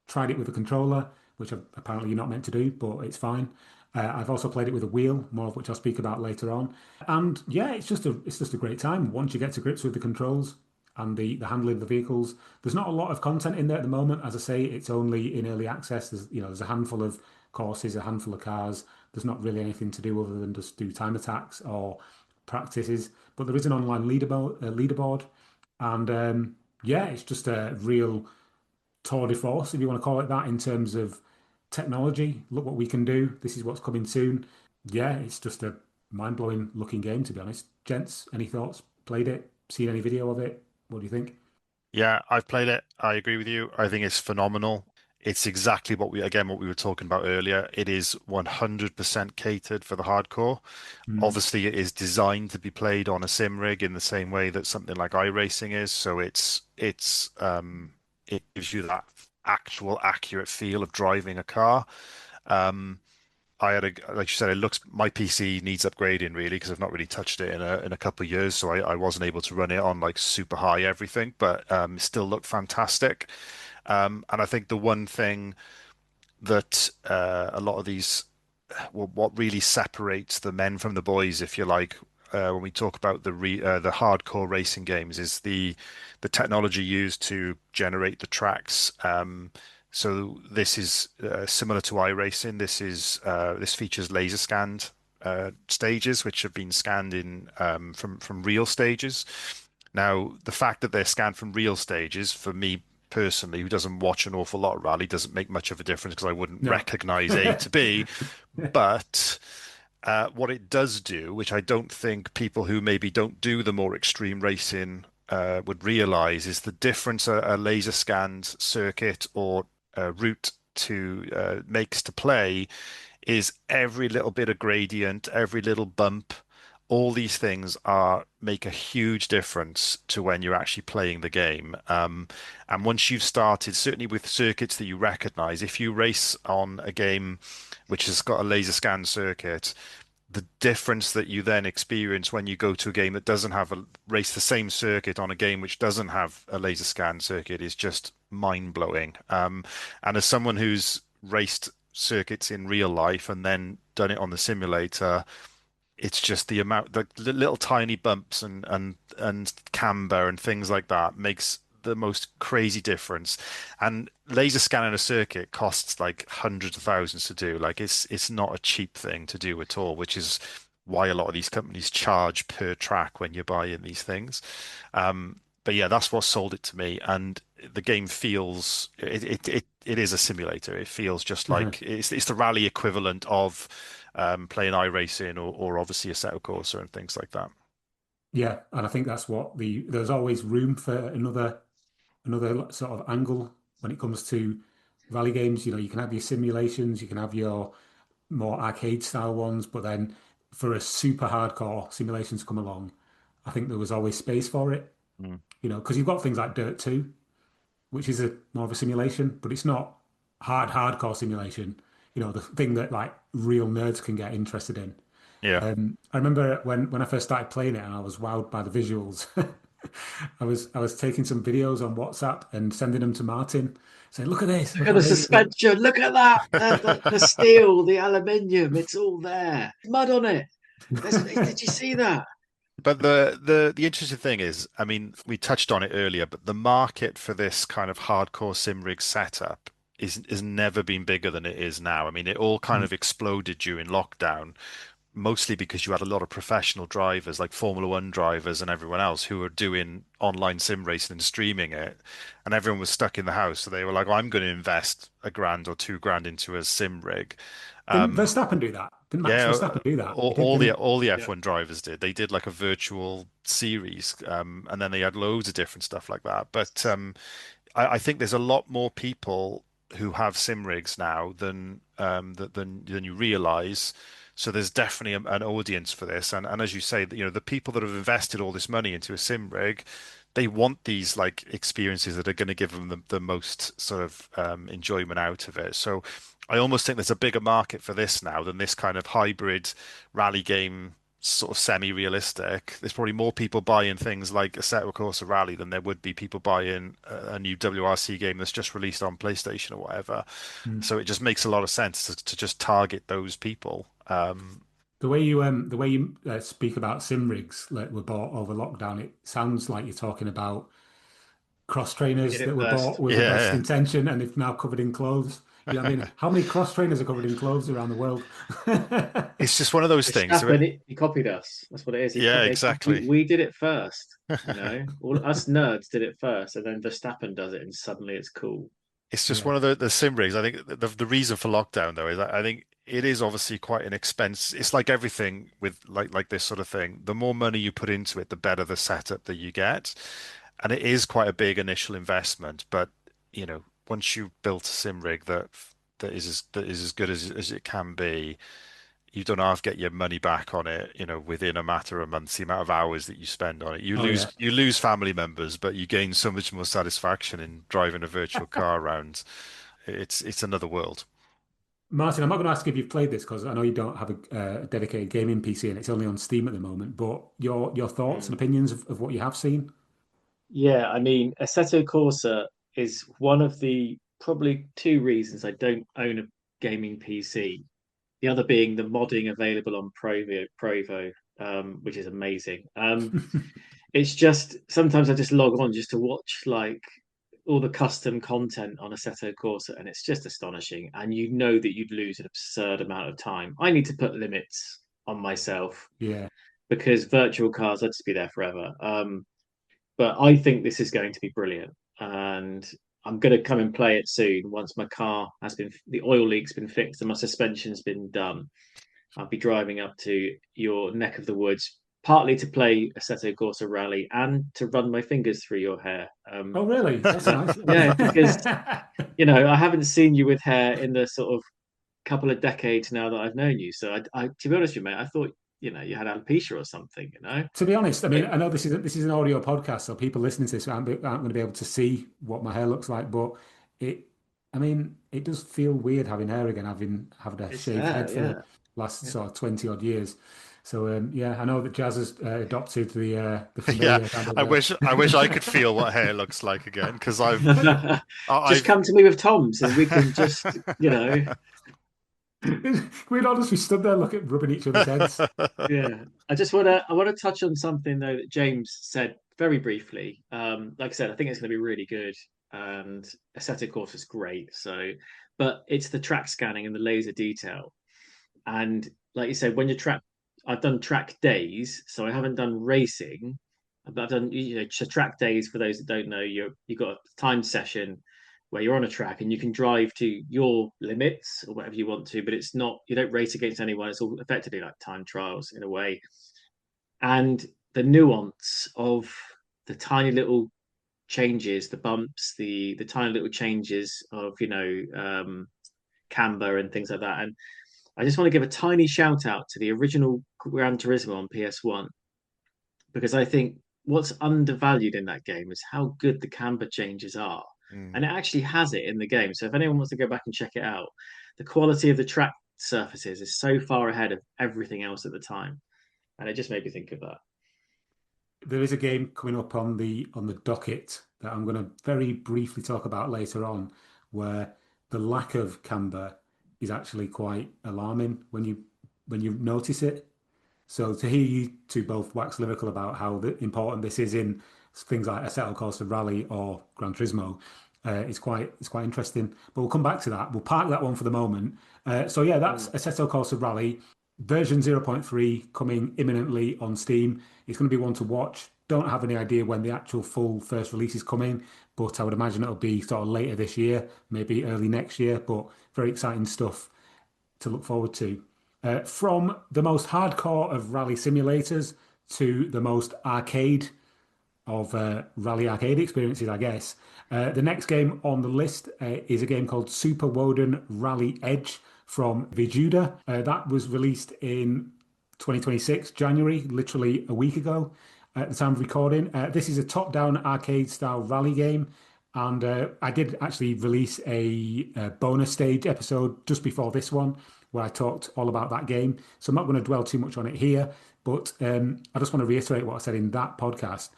[SPEAKER 2] tried it with a controller, which apparently you're not meant to do, but it's fine. I've also played it with a wheel, more of which I'll speak about later on. And yeah, it's just a great time once you get to grips with the controls and the handling of the vehicles. There's not a lot of content in there at the moment. As I say, it's only in early access. There's a handful of courses, a handful of cars. There's not really anything to do other than just do time attacks or practices. But there is an online leaderboard, and yeah, it's just a real tour de force, if you want to call it that, in terms of technology. Look what we can do. This is what's coming soon. Yeah, it's just a mind-blowing looking game, to be honest. Gents, any thoughts? Played it? Seen any video of it? What do you think?
[SPEAKER 3] Yeah, I've played it. I agree with you. I think it's phenomenal. It's exactly what we were talking about earlier. It is 100% catered for the hardcore.
[SPEAKER 2] Mm.
[SPEAKER 3] Obviously, it is designed to be played on a sim rig in the same way that something like iRacing is. So it gives you that actual accurate feel of driving a car. Um, like you said, my PC needs upgrading really because I've not really touched it in a couple of years, so I wasn't able to run it on like super high everything, but it still looked fantastic. And I think the one thing that a lot of these, well, what really separates the men from the boys, if you like, when we talk about the hardcore racing games, is the technology used to generate the tracks. So this is similar to iRacing. This features laser scanned stages, which have been scanned in from real stages. Now, the fact that they're scanned from real stages, for me personally, who doesn't watch an awful lot of rally, doesn't make much of a difference because I wouldn't
[SPEAKER 2] No.
[SPEAKER 3] recognize A to B. But what it does do, which I don't think people who maybe don't do the more extreme racing would realize, is the difference a laser scanned circuit or route to makes to play is every little bit of gradient, every little bump. All these things make a huge difference to when you're actually playing the game. And once you've started, certainly with circuits that you recognize, if you race on a game which has got a laser scan circuit, the difference that you then experience when you go to a game that doesn't have race the same circuit on a game which doesn't have a laser scan circuit is just mind blowing. And as someone who's raced circuits in real life and then done it on the simulator, it's just the little tiny bumps and camber and things like that makes the most crazy difference. And laser scanning a circuit costs like hundreds of thousands to do. Like it's not a cheap thing to do at all, which is why a lot of these companies charge per track when you're buying these things. But yeah, that's what sold it to me. And the game feels it is a simulator. It feels just like it's the rally equivalent of playing iRacing or obviously Assetto Corsa and things like that.
[SPEAKER 2] Yeah, and I think that's what there's always room for another sort of angle when it comes to rally games. You can have your simulations, you can have your more arcade style ones, but then for a super hardcore simulation to come along, I think there was always space for it.
[SPEAKER 3] Mm.
[SPEAKER 2] Because you've got things like Dirt 2, which is more of a simulation, but it's not hardcore simulation. The thing that like real nerds can get interested in.
[SPEAKER 3] Yeah.
[SPEAKER 2] I remember when I first started playing it, and I was wowed by the visuals. I was taking some videos on WhatsApp and sending them to Martin, saying, "Look at this!
[SPEAKER 4] Look
[SPEAKER 2] Look
[SPEAKER 4] at
[SPEAKER 2] how
[SPEAKER 4] the
[SPEAKER 2] amazing!"
[SPEAKER 4] suspension. Look at that. The steel, the aluminium. It's all there. Mud on it. Did you see that?
[SPEAKER 3] But the interesting thing is, I mean, we touched on it earlier, but the market for this kind of hardcore sim rig setup is never been bigger than it is now. I mean, it all kind of exploded during lockdown, mostly because you had a lot of professional drivers like Formula One drivers and everyone else who were doing online sim racing and streaming it, and everyone was stuck in the house. So they were like, I'm going to invest a grand or 2 grand into a sim rig.
[SPEAKER 2] Didn't Verstappen do that? Didn't Max
[SPEAKER 3] Yeah,
[SPEAKER 2] Verstappen do that?
[SPEAKER 3] all,
[SPEAKER 2] He did,
[SPEAKER 3] all
[SPEAKER 2] didn't
[SPEAKER 3] the
[SPEAKER 2] he?
[SPEAKER 3] all the
[SPEAKER 4] Yeah.
[SPEAKER 3] F1 drivers did. They did like a virtual series, and then they had loads of different stuff like that. But I think there's a lot more people who have sim rigs now than you realize. So there's definitely an audience for this. And as you say, you know, the people that have invested all this money into a sim rig, they want these like experiences that are going to give them the most sort of enjoyment out of it. So I almost think there's a bigger market for this now than this kind of hybrid rally game, sort of semi-realistic. There's probably more people buying things like Assetto Corsa Rally than there would be people buying a new WRC game that's just released on PlayStation or whatever.
[SPEAKER 2] Mm.
[SPEAKER 3] So it just makes a lot of sense to just target those people.
[SPEAKER 2] The way you speak about sim rigs that were bought over lockdown, it sounds like you're talking about cross
[SPEAKER 4] We did
[SPEAKER 2] trainers that
[SPEAKER 4] it
[SPEAKER 2] were
[SPEAKER 4] first.
[SPEAKER 2] bought with the best
[SPEAKER 3] Yeah.
[SPEAKER 2] intention and if now covered in clothes. You know what I mean? How many cross trainers are covered in clothes around the world?
[SPEAKER 3] It's just one of those things.
[SPEAKER 4] Verstappen, he copied us. That's what it is.
[SPEAKER 3] Yeah, exactly.
[SPEAKER 4] We did it first. All us nerds did it first, and then Verstappen does it, and suddenly it's cool.
[SPEAKER 3] It's just
[SPEAKER 2] Yeah.
[SPEAKER 3] one of the sim rigs. I think the reason for lockdown though is I think it is obviously quite an expense. It's like everything with like this sort of thing. The more money you put into it, the better the setup that you get. And it is quite a big initial investment, but you know, once you've built a sim rig that is as good as it can be, you don't half get your money back on it, you know, within a matter of months, the amount of hours that you spend on it. You
[SPEAKER 2] Oh yeah.
[SPEAKER 3] lose family members, but you gain so much more satisfaction in driving a virtual car around. It's another world.
[SPEAKER 2] Martin, I'm not going to ask if you've played this because I know you don't have a dedicated gaming PC and it's only on Steam at the moment. But your thoughts and
[SPEAKER 4] Mm.
[SPEAKER 2] opinions of what you have seen?
[SPEAKER 4] Yeah, I mean, Assetto Corsa is one of the probably two reasons I don't own a gaming PC. The other being the modding available on Provo, which is amazing. It's just sometimes I just log on just to watch like all the custom content on Assetto Corsa, and it's just astonishing. And you know that you'd lose an absurd amount of time. I need to put limits on myself
[SPEAKER 2] Yeah.
[SPEAKER 4] because virtual cars, I'd just be there forever. But I think this is going to be brilliant, and I'm going to come and play it soon once my car has been the oil leak's been fixed and my suspension's been done. I'll be driving up to your neck of the woods, partly to play Assetto Corsa Rally and to run my fingers through your hair.
[SPEAKER 2] Oh, really? That's nice.
[SPEAKER 4] Yeah, because I haven't seen you with hair in the sort of couple of decades now that I've known you. So to be honest with you, mate, I thought you had alopecia or something.
[SPEAKER 2] To be honest, I
[SPEAKER 4] But
[SPEAKER 2] mean, I know this is an audio podcast, so people listening to this aren't going to be able to see what my hair looks like. But it, I mean, it does feel weird having hair again, having had a
[SPEAKER 4] it's
[SPEAKER 2] shaved
[SPEAKER 4] there,
[SPEAKER 2] head for the
[SPEAKER 4] yeah.
[SPEAKER 2] last
[SPEAKER 4] Yeah.
[SPEAKER 2] sort of 20 odd years. So yeah, I know that Jazz has adopted the
[SPEAKER 3] Yeah,
[SPEAKER 2] familiar kind of.
[SPEAKER 3] I wish I could feel what hair looks like again because
[SPEAKER 4] Just
[SPEAKER 3] I've
[SPEAKER 4] come to me with Tom's and we can just,
[SPEAKER 2] We'd honestly stood there looking, rubbing each other's heads.
[SPEAKER 4] yeah. I want to touch on something though that James said very briefly. Like I said, I think it's going to be really good, and aesthetic course is great. So, but it's the track scanning and the laser detail. And like you said, when you track, I've done track days, so I haven't done racing, but I've done track days. For those that don't know, you got a timed session where you're on a track and you can drive to your limits or whatever you want to, but it's not you don't race against anyone. It's all effectively like time trials in a way, and the nuance of the tiny little changes, the bumps, the tiny little changes of camber and things like that. And I just want to give a tiny shout out to the original Gran Turismo on PS1 because I think what's undervalued in that game is how good the camber changes are. And
[SPEAKER 3] Mm.
[SPEAKER 4] it actually has it in the game. So if anyone wants to go back and check it out, the quality of the track surfaces is so far ahead of everything else at the time. And it just made me think of that.
[SPEAKER 2] There is a game coming up on the docket that I'm going to very briefly talk about later on, where the lack of camber is actually quite alarming when you notice it. So to hear you two both wax lyrical about how important this is in things like Assetto Corsa Rally or Gran Turismo, It's quite interesting. But we'll come back to that. We'll park that one for the moment. So yeah, that's Assetto Corsa Rally version 0.3 coming imminently on Steam. It's going to be one to watch. Don't have any idea when the actual full first release is coming, but I would imagine it'll be sort of later this year, maybe early next year. But very exciting stuff to look forward to. From the most hardcore of rally simulators to the most arcade of rally arcade experiences, I guess. The next game on the list is a game called Super Woden Rally Edge from Vijuda. That was released in 2026, January, literally a week ago at the time of recording. This is a top-down arcade-style rally game. And I did actually release a bonus stage episode just before this one where I talked all about that game. So I'm not going to dwell too much on it here, but I just want to reiterate what I said in that podcast.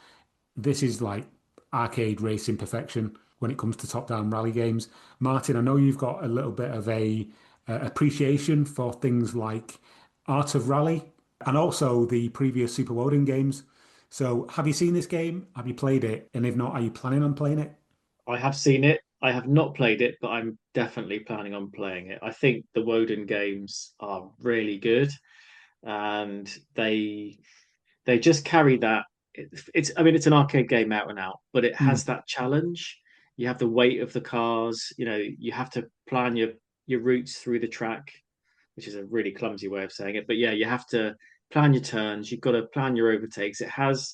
[SPEAKER 2] This is like arcade racing perfection when it comes to top-down rally games. Martin, I know you've got a little bit of a appreciation for things like Art of Rally and also the previous Super Woden games. So have you seen this game? Have you played it? And if not, are you planning on playing it?
[SPEAKER 4] I have seen it. I have not played it, but I'm definitely planning on playing it. I think the Woden games are really good, and they just carry that. It's I mean it's an arcade game out and out, but it has that challenge. You have the weight of the cars. You know, you have to plan your routes through the track, which is a really clumsy way of saying it. But yeah, you have to plan your turns. You've got to plan your overtakes. It has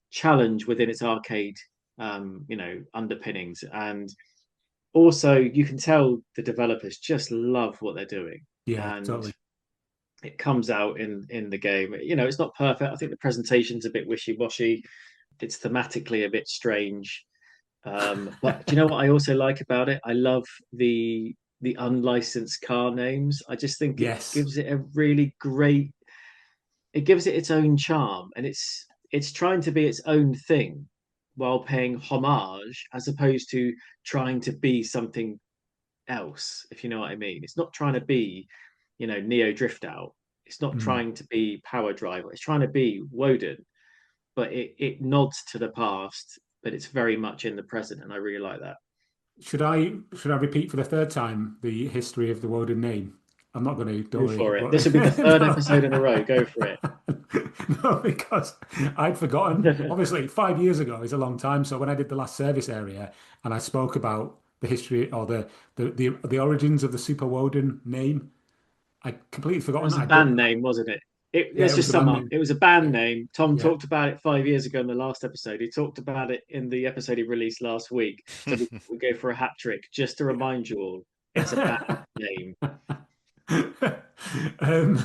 [SPEAKER 4] challenge within its arcade, underpinnings, and also you can tell the developers just love what they're doing,
[SPEAKER 2] Yeah,
[SPEAKER 4] and
[SPEAKER 2] totally.
[SPEAKER 4] it comes out in the game. You know, it's not perfect. I think the presentation's a bit wishy-washy. It's thematically a bit strange. But do you know what I also like about it? I love the unlicensed car names. I just think it
[SPEAKER 2] Yes.
[SPEAKER 4] gives it a really great. It gives it its own charm, and it's trying to be its own thing while paying homage, as opposed to trying to be something else. If you know what I mean, it's not trying to be, Neo Drift Out. It's not
[SPEAKER 2] Mm.
[SPEAKER 4] trying to be Power Driver. It's trying to be Woden, but it nods to the past, but it's very much in the present, and I really like that.
[SPEAKER 2] Should I repeat for the third time the history of the Woden name? I'm not going to, don't
[SPEAKER 4] Go
[SPEAKER 2] worry.
[SPEAKER 4] for it.
[SPEAKER 2] But
[SPEAKER 4] This will be the third
[SPEAKER 2] no.
[SPEAKER 4] episode in a row. Go for it.
[SPEAKER 2] No, because I'd forgotten. Obviously, 5 years ago is a long time. So when I did the last service area and I spoke about the history or the origins of the Super Woden name, I completely
[SPEAKER 4] It
[SPEAKER 2] forgotten
[SPEAKER 4] was
[SPEAKER 2] that
[SPEAKER 4] a
[SPEAKER 2] I'd done
[SPEAKER 4] band
[SPEAKER 2] that.
[SPEAKER 4] name, wasn't it?
[SPEAKER 2] Yeah,
[SPEAKER 4] Let's
[SPEAKER 2] it was
[SPEAKER 4] just
[SPEAKER 2] the
[SPEAKER 4] sum
[SPEAKER 2] band
[SPEAKER 4] up.
[SPEAKER 2] name.
[SPEAKER 4] It was a band
[SPEAKER 2] Yeah,
[SPEAKER 4] name. Tom
[SPEAKER 2] yeah.
[SPEAKER 4] talked about it 5 years ago in the last episode. He talked about it in the episode he released last week. So we go for a hat trick just to remind you all. It's a band
[SPEAKER 2] Yeah.
[SPEAKER 4] name.
[SPEAKER 2] um,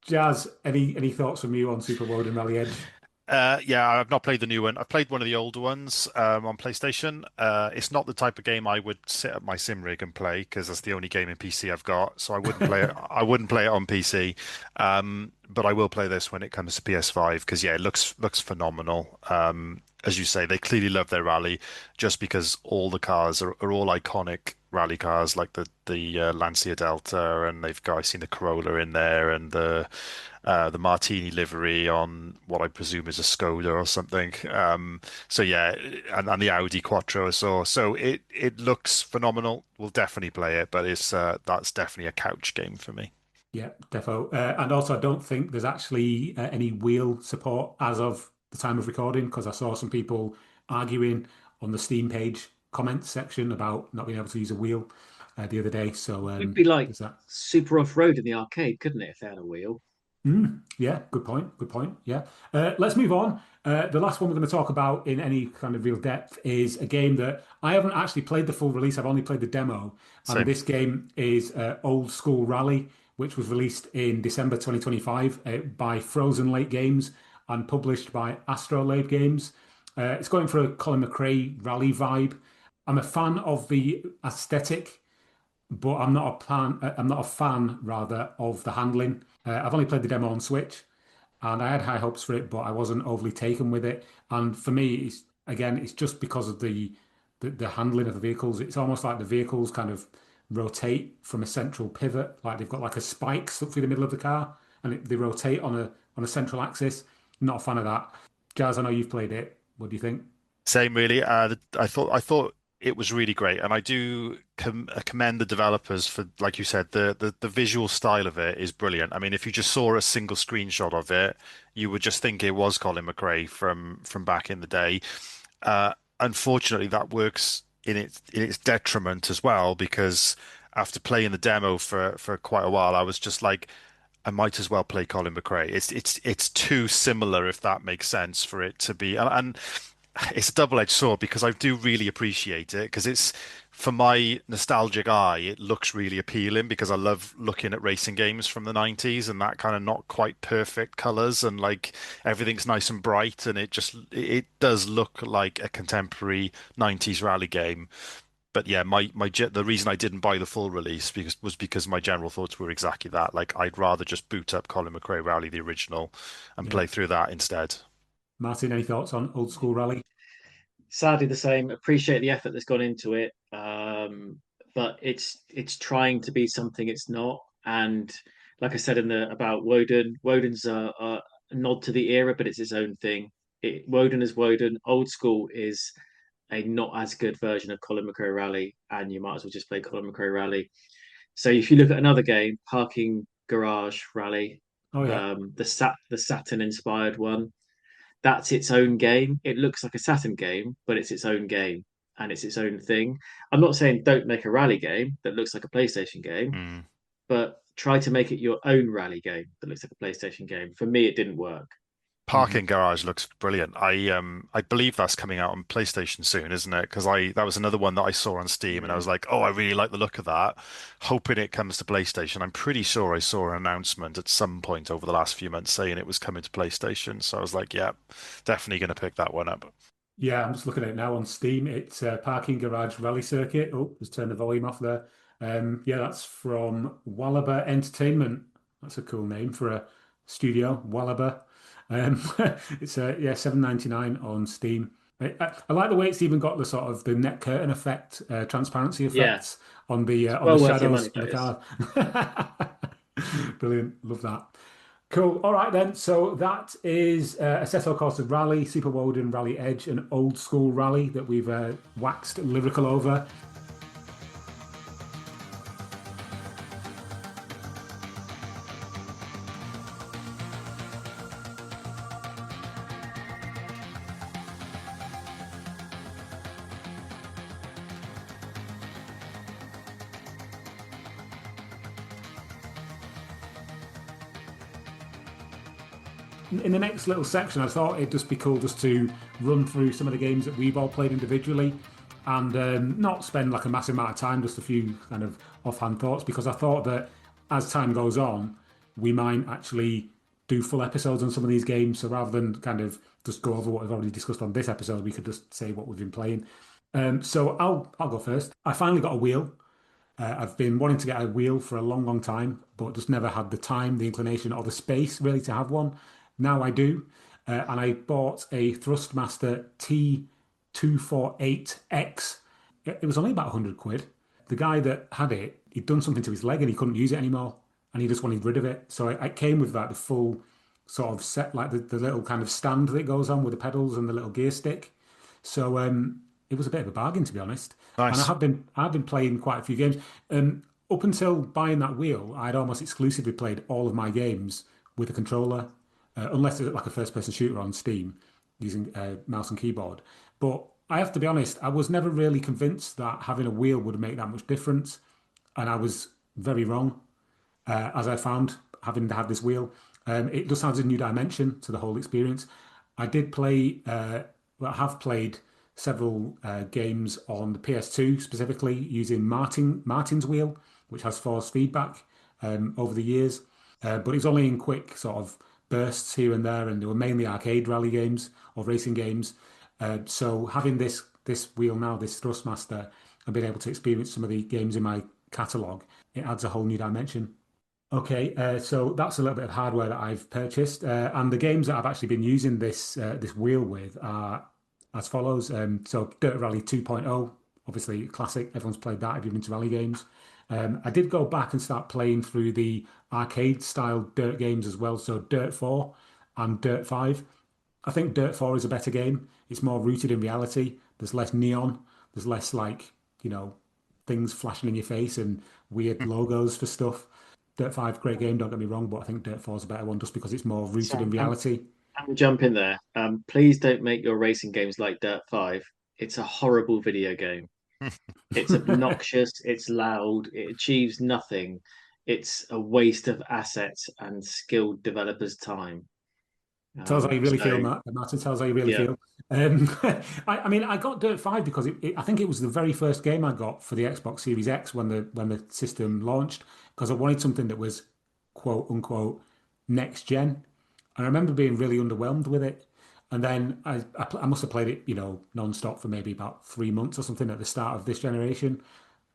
[SPEAKER 2] Jazz, any thoughts from you on Super Woden Rally Edge?
[SPEAKER 3] Yeah, I've not played the new one. I've played one of the older ones on PlayStation. It's not the type of game I would sit at my sim rig and play because that's the only game in PC I've got. So I wouldn't play it. I wouldn't play it on PC. But I will play this when it comes to PS5 because yeah, it looks phenomenal. As you say, they clearly love their rally just because all the cars are all iconic rally cars like the Lancia Delta, and I've seen the Corolla in there, and the Martini livery on what I presume is a Skoda or something. So yeah, and the Audi Quattro. So it looks phenomenal. We'll definitely play it, but it's that's definitely a couch game for me.
[SPEAKER 2] Yeah, defo. And also, I don't think there's actually any wheel support as of the time of recording because I saw some people arguing on the Steam page comments section about not being able to use a wheel the other day. So
[SPEAKER 4] It would be like
[SPEAKER 2] there's that.
[SPEAKER 4] super off road in the arcade, couldn't it, if they had a wheel?
[SPEAKER 2] Yeah, good point. Good point. Yeah. Let's move on. The last one we're going to talk about in any kind of real depth is a game that I haven't actually played the full release. I've only played the demo. And
[SPEAKER 3] Same.
[SPEAKER 2] this game is Old School Rally, which was released in December 2025 by Frozen Lake Games and published by Astrolabe Games. It's going for a Colin McRae rally vibe. I'm a fan of the aesthetic but I'm not a fan rather of the handling. I've only played the demo on Switch, and I had high hopes for it, but I wasn't overly taken with it. And for me, it's just because of the handling of the vehicles. It's almost like the vehicles kind of rotate from a central pivot, like they've got like a spike stuck through the middle of the car, and they rotate on a central axis. Not a fan of that. Jazz, I know you've played it. What do you think?
[SPEAKER 3] Same really. I thought it was really great, and I do commend the developers for, like you said, the visual style of it is brilliant. I mean, if you just saw a single screenshot of it, you would just think it was Colin McRae from back in the day. Unfortunately, that works in its detriment as well, because after playing the demo for quite a while, I was just like, I might as well play Colin McRae. It's too similar, if that makes sense, for it to be. And it's a double-edged sword because I do really appreciate it because it's for my nostalgic eye, it looks really appealing because I love looking at racing games from the 90s and that kind of not quite perfect colors and like everything's nice and bright and it does look like a contemporary 90s rally game. But yeah, the reason I didn't buy the full release because my general thoughts were exactly that. Like I'd rather just boot up Colin McRae Rally, the original, and
[SPEAKER 2] Yeah.
[SPEAKER 3] play through that instead.
[SPEAKER 2] Martin, any thoughts on old school rally?
[SPEAKER 4] Sadly, the same. Appreciate the effort that's gone into it, but it's trying to be something it's not. And like I said in the about Woden, Woden's a nod to the era, but it's its own thing. Woden is Woden. Old school is a not as good version of Colin McRae Rally, and you might as well just play Colin McRae Rally. So if you look at another game, Parking Garage Rally,
[SPEAKER 2] Oh yeah.
[SPEAKER 4] the Saturn inspired one, that's its own game. It looks like a Saturn game, but it's its own game and it's its own thing. I'm not saying don't make a rally game that looks like a PlayStation game,
[SPEAKER 3] Mm.
[SPEAKER 4] but try to make it your own rally game that looks like a PlayStation game. For me, it didn't work.
[SPEAKER 2] Mm-hmm.
[SPEAKER 3] Parking Garage looks brilliant. I believe that's coming out on PlayStation soon, isn't it? Because I that was another one that I saw on Steam and I
[SPEAKER 4] Yeah.
[SPEAKER 3] was like, oh, I really like the look of that. Hoping it comes to PlayStation. I'm pretty sure I saw an announcement at some point over the last few months saying it was coming to PlayStation. So I was like, yeah, definitely going to pick that one up.
[SPEAKER 2] Yeah, I'm just looking at it now on Steam. It's Parking Garage Rally Circuit. Oh, just turn the volume off there. Yeah, that's from Wallaber Entertainment. That's a cool name for a studio, Wallaber. Um, it's yeah, 7.99 on Steam. I like the way it's even got the sort of the net curtain effect, transparency
[SPEAKER 4] Yeah.
[SPEAKER 2] effects
[SPEAKER 4] It's
[SPEAKER 2] on the
[SPEAKER 4] well worth your money,
[SPEAKER 2] shadows of the
[SPEAKER 4] that is.
[SPEAKER 2] car. Brilliant, love that. Cool. All right then. So that is Assetto Corsa Rally, Super Woden Rally Edge, an old school rally that we've waxed lyrical over. In the next little section, I thought it'd just be cool just to run through some of the games that we've all played individually and not spend like a massive amount of time, just a few kind of offhand thoughts, because I thought that as time goes on, we might actually do full episodes on some of these games. So rather than kind of just go over what we've already discussed on this episode, we could just say what we've been playing. So I'll go first. I finally got a wheel. I've been wanting to get a wheel for a long, long time, but just never had the time, the inclination, or the space really to have one. Now I do, and I bought a Thrustmaster T248X. It was only about 100 quid. The guy that had it, he'd done something to his leg and he couldn't use it anymore, and he just wanted rid of it. So it came with like the full sort of set, like the little kind of stand that goes on with the pedals and the little gear stick. So it was a bit of a bargain, to be honest. And
[SPEAKER 3] Nice.
[SPEAKER 2] I've been playing quite a few games. Up until buying that wheel, I'd almost exclusively played all of my games with a controller, unless it's like a first-person shooter on Steam using mouse and keyboard. But I have to be honest, I was never really convinced that having a wheel would make that much difference, and I was very wrong, as I found having had this wheel. It just adds a new dimension to the whole experience. I did play, well, I have played several games on the PS2 specifically using Martin's wheel, which has force feedback over the years. But it's only in quick sort of bursts here and there, and they were mainly arcade rally games or racing games. So having this wheel now, this Thrustmaster, and being able to experience some of the games in my catalogue, it adds a whole new dimension. Okay, so that's a little bit of hardware that I've purchased, and the games that I've actually been using this wheel with are as follows. So Dirt Rally 2.0, obviously classic. Everyone's played that if you've been to rally games. I did go back and start playing through the arcade style Dirt games as well. So Dirt 4 and Dirt 5. I think Dirt 4 is a better game. It's more rooted in reality. There's less neon. There's less like, things flashing in your face and weird logos for stuff. Dirt 5, great game, don't get me wrong, but I think Dirt 4 is a better one just because it's more rooted in
[SPEAKER 4] Sam,
[SPEAKER 2] reality.
[SPEAKER 4] I'm jump in there. Please don't make your racing games like Dirt 5. It's a horrible video game. It's obnoxious, it's loud, it achieves nothing. It's a waste of assets and skilled developers' time.
[SPEAKER 2] Tells how you really feel,
[SPEAKER 4] So
[SPEAKER 2] Matt. Martin tells how you really
[SPEAKER 4] yeah,
[SPEAKER 2] feel. I mean, I got Dirt 5 because I think it was the very first game I got for the Xbox Series X when the system launched, because I wanted something that was quote unquote next gen. And I remember being really underwhelmed with it. And then I must have played it, non-stop for maybe about 3 months or something at the start of this generation.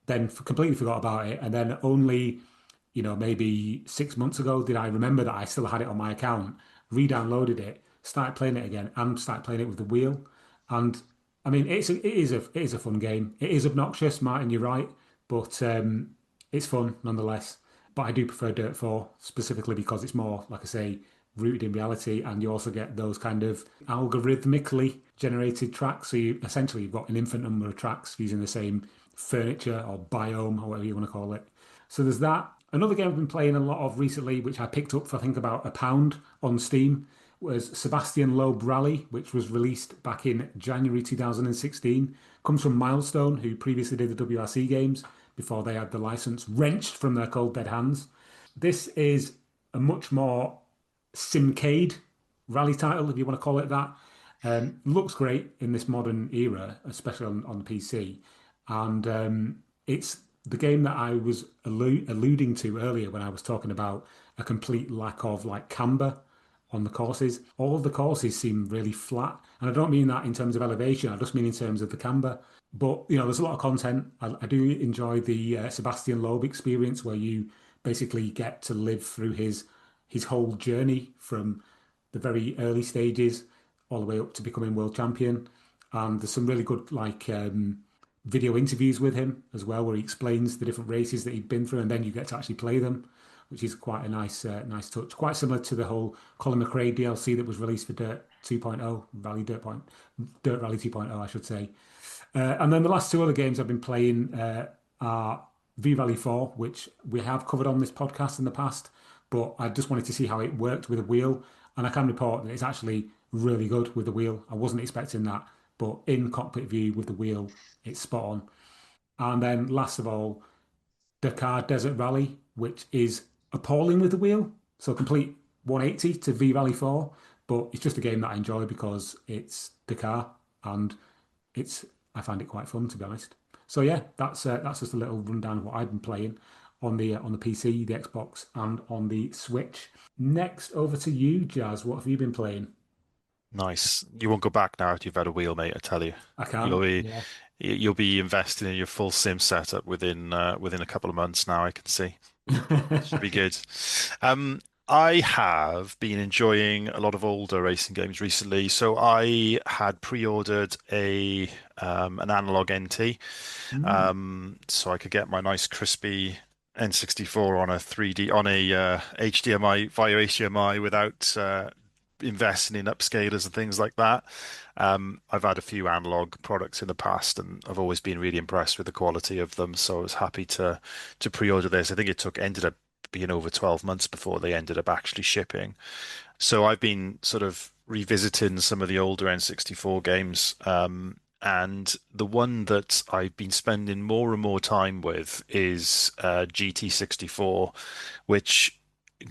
[SPEAKER 2] Then completely forgot about it. And then only, maybe 6 months ago did I remember that I still had it on my account, re-downloaded it, started playing it again, and started playing it with the wheel. And I mean, it is a fun game. It is obnoxious, Martin. You're right, but it's fun nonetheless. But I do prefer Dirt 4 specifically because it's more, like I say, rooted in reality, and you also get those kind of algorithmically generated tracks. So you've got an infinite number of tracks using the same furniture or biome or whatever you want to call it. So there's that. Another game I've been playing a lot of recently, which I picked up for I think about £1 on Steam, was Sebastian Loeb Rally, which was released back in January 2016. Comes from Milestone, who previously did the WRC games before they had the license wrenched from their cold dead hands. This is a much more simcade rally title, if you want to call it that. Looks great in this modern era, especially on the PC. And it's the game that I was alluding to earlier when I was talking about a complete lack of like camber on the courses. All of the courses seem really flat. And I don't mean that in terms of elevation, I just mean in terms of the camber. But, there's a lot of content. I do enjoy the Sebastian Loeb experience where you basically get to live through his whole journey from the very early stages all the way up to becoming world champion. And there's some really good like video interviews with him as well, where he explains the different races that he'd been through, and then you get to actually play them, which is quite a nice touch. Quite similar to the whole Colin McRae DLC that was released for Dirt 2.0, Dirt Rally 2.0, I should say. And then the last two other games I've been playing are V Rally 4, which we have covered on this podcast in the past, but I just wanted to see how it worked with a wheel. And I can report that it's actually really good with the wheel. I wasn't expecting that, but in cockpit view with the wheel, it's spot on. And then last of all, Dakar Desert Rally, which is appalling with the wheel. So complete 180 to V Rally 4, but it's just a game that I enjoy because it's Dakar and I find it quite fun, to be honest. So yeah, that's just a little rundown of what I've been playing on the PC, the Xbox, and on the Switch. Next, over to you, Jazz. What have you been playing?
[SPEAKER 3] Nice. You won't go back now after you've had a wheel, mate, I tell you.
[SPEAKER 2] I
[SPEAKER 3] You'll
[SPEAKER 2] can.
[SPEAKER 3] be
[SPEAKER 2] Yeah.
[SPEAKER 3] you'll be investing in your full sim setup within a couple of months now, I can see. Should be good. Um, I have been enjoying a lot of older racing games recently. So I had pre-ordered a an analog NT,
[SPEAKER 2] Mm.
[SPEAKER 3] so I could get my nice crispy N64 on a 3D on a HDMI via HDMI without investing in upscalers and things like that. I've had a few analog products in the past, and I've always been really impressed with the quality of them. So I was happy to pre-order this. I think ended up being over 12 months before they ended up actually shipping. So I've been sort of revisiting some of the older N64 games. And the one that I've been spending more and more time with is GT64, which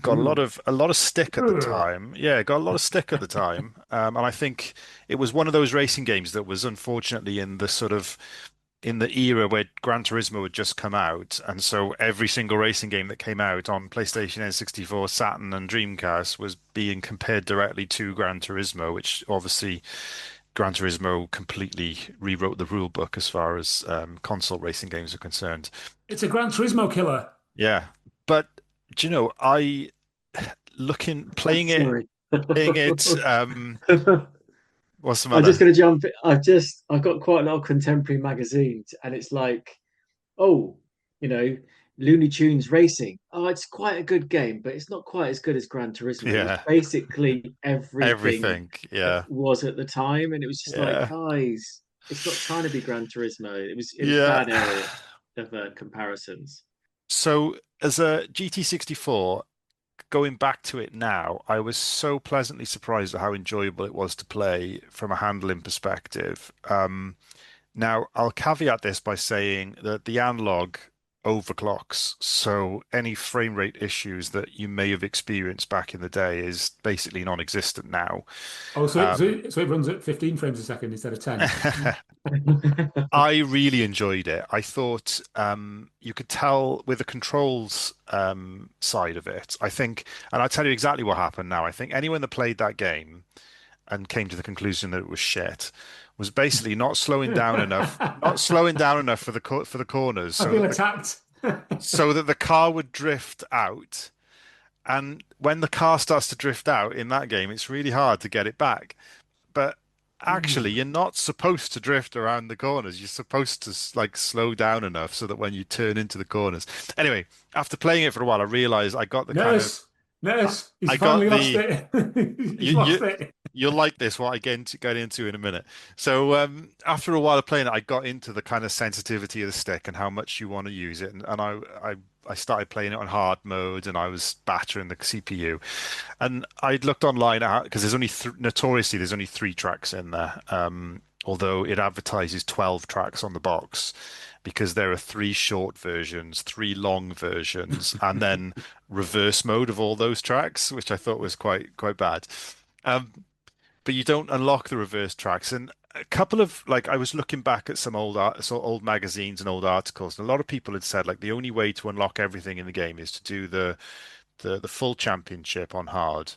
[SPEAKER 3] got
[SPEAKER 2] Ooh.
[SPEAKER 3] a lot of stick at the
[SPEAKER 2] Ugh.
[SPEAKER 3] time. Yeah, got a lot of stick at the time. And I think it was one of those racing games that was unfortunately in the era where Gran Turismo had just come out, and so every single racing game that came out on PlayStation N64, Saturn, and Dreamcast was being compared directly to Gran Turismo, which obviously Gran Turismo completely rewrote the rule book as far as console racing games are concerned.
[SPEAKER 2] It's a Gran Turismo killer.
[SPEAKER 3] Yeah, but do you know, I looking
[SPEAKER 4] sorry.
[SPEAKER 3] playing it. What's the
[SPEAKER 4] I'm just
[SPEAKER 3] matter?
[SPEAKER 4] going to jump. I've got quite a lot of contemporary magazines, and it's like, oh, you know, Looney Tunes Racing. Oh, it's quite a good game, but it's not quite as good as Gran Turismo. It was
[SPEAKER 3] Yeah,
[SPEAKER 4] basically everything
[SPEAKER 3] everything.
[SPEAKER 4] that
[SPEAKER 3] Yeah,
[SPEAKER 4] was at the time, and it was just like,
[SPEAKER 3] yeah.
[SPEAKER 4] guys. It's not trying to be Gran Turismo. It was
[SPEAKER 3] Yeah.
[SPEAKER 4] bad area of comparisons.
[SPEAKER 3] So as a GT64, going back to it now, I was so pleasantly surprised at how enjoyable it was to play from a handling perspective. Now, I'll caveat this by saying that the analog overclocks, so any frame rate issues that you may have experienced back in the day is basically non-existent now.
[SPEAKER 2] Oh, so
[SPEAKER 3] Um,
[SPEAKER 2] it runs at 15 frames a second instead of 10.
[SPEAKER 3] I really enjoyed it. I thought you could tell with the controls side of it. I think, and I'll tell you exactly what happened now. I think anyone that played that game and came to the conclusion that it was shit was basically not slowing down enough for for the corners,
[SPEAKER 2] I feel attacked.
[SPEAKER 3] so that the car would drift out. And when the car starts to drift out in that game, it's really hard to get it back. But actually, you're not supposed to drift around the corners. You're supposed to like slow down enough so that when you turn into the corners. Anyway, after playing it for a while, I realized I got the kind of
[SPEAKER 2] Nurse, he's
[SPEAKER 3] I got
[SPEAKER 2] finally lost
[SPEAKER 3] the
[SPEAKER 2] it. He's
[SPEAKER 3] you
[SPEAKER 2] lost
[SPEAKER 3] you
[SPEAKER 2] it.
[SPEAKER 3] you'll like this what I get into in a minute. So after a while of playing it, I got into the kind of sensitivity of the stick and how much you want to use it, and I started playing it on hard mode, and I was battering the CPU. And I looked online because there's only notoriously there's only 3 tracks in there. Although it advertises 12 tracks on the box because there are 3 short versions, 3 long versions, and then reverse mode of all those tracks, which I thought was quite bad. Um, but you don't unlock the reverse tracks. And a couple of like I was looking back at some old magazines and old articles, and a lot of people had said like the only way to unlock everything in the game is to do the full championship on hard.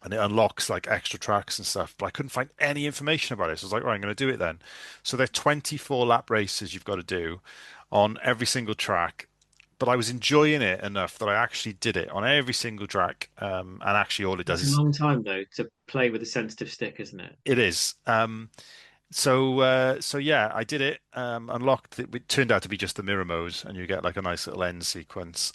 [SPEAKER 3] And it unlocks like extra tracks and stuff, but I couldn't find any information about it. So I was like, right, I'm going to do it then. So they're 24 lap races you've got to do on every single track. But I was enjoying it enough that I actually did it on every single track. And actually, all it does
[SPEAKER 4] That's a
[SPEAKER 3] is
[SPEAKER 4] long time though to play with a sensitive stick, isn't it?
[SPEAKER 3] it is. So yeah, I did it. Unlocked it. It turned out to be just the mirror mode, and you get like a nice little end sequence.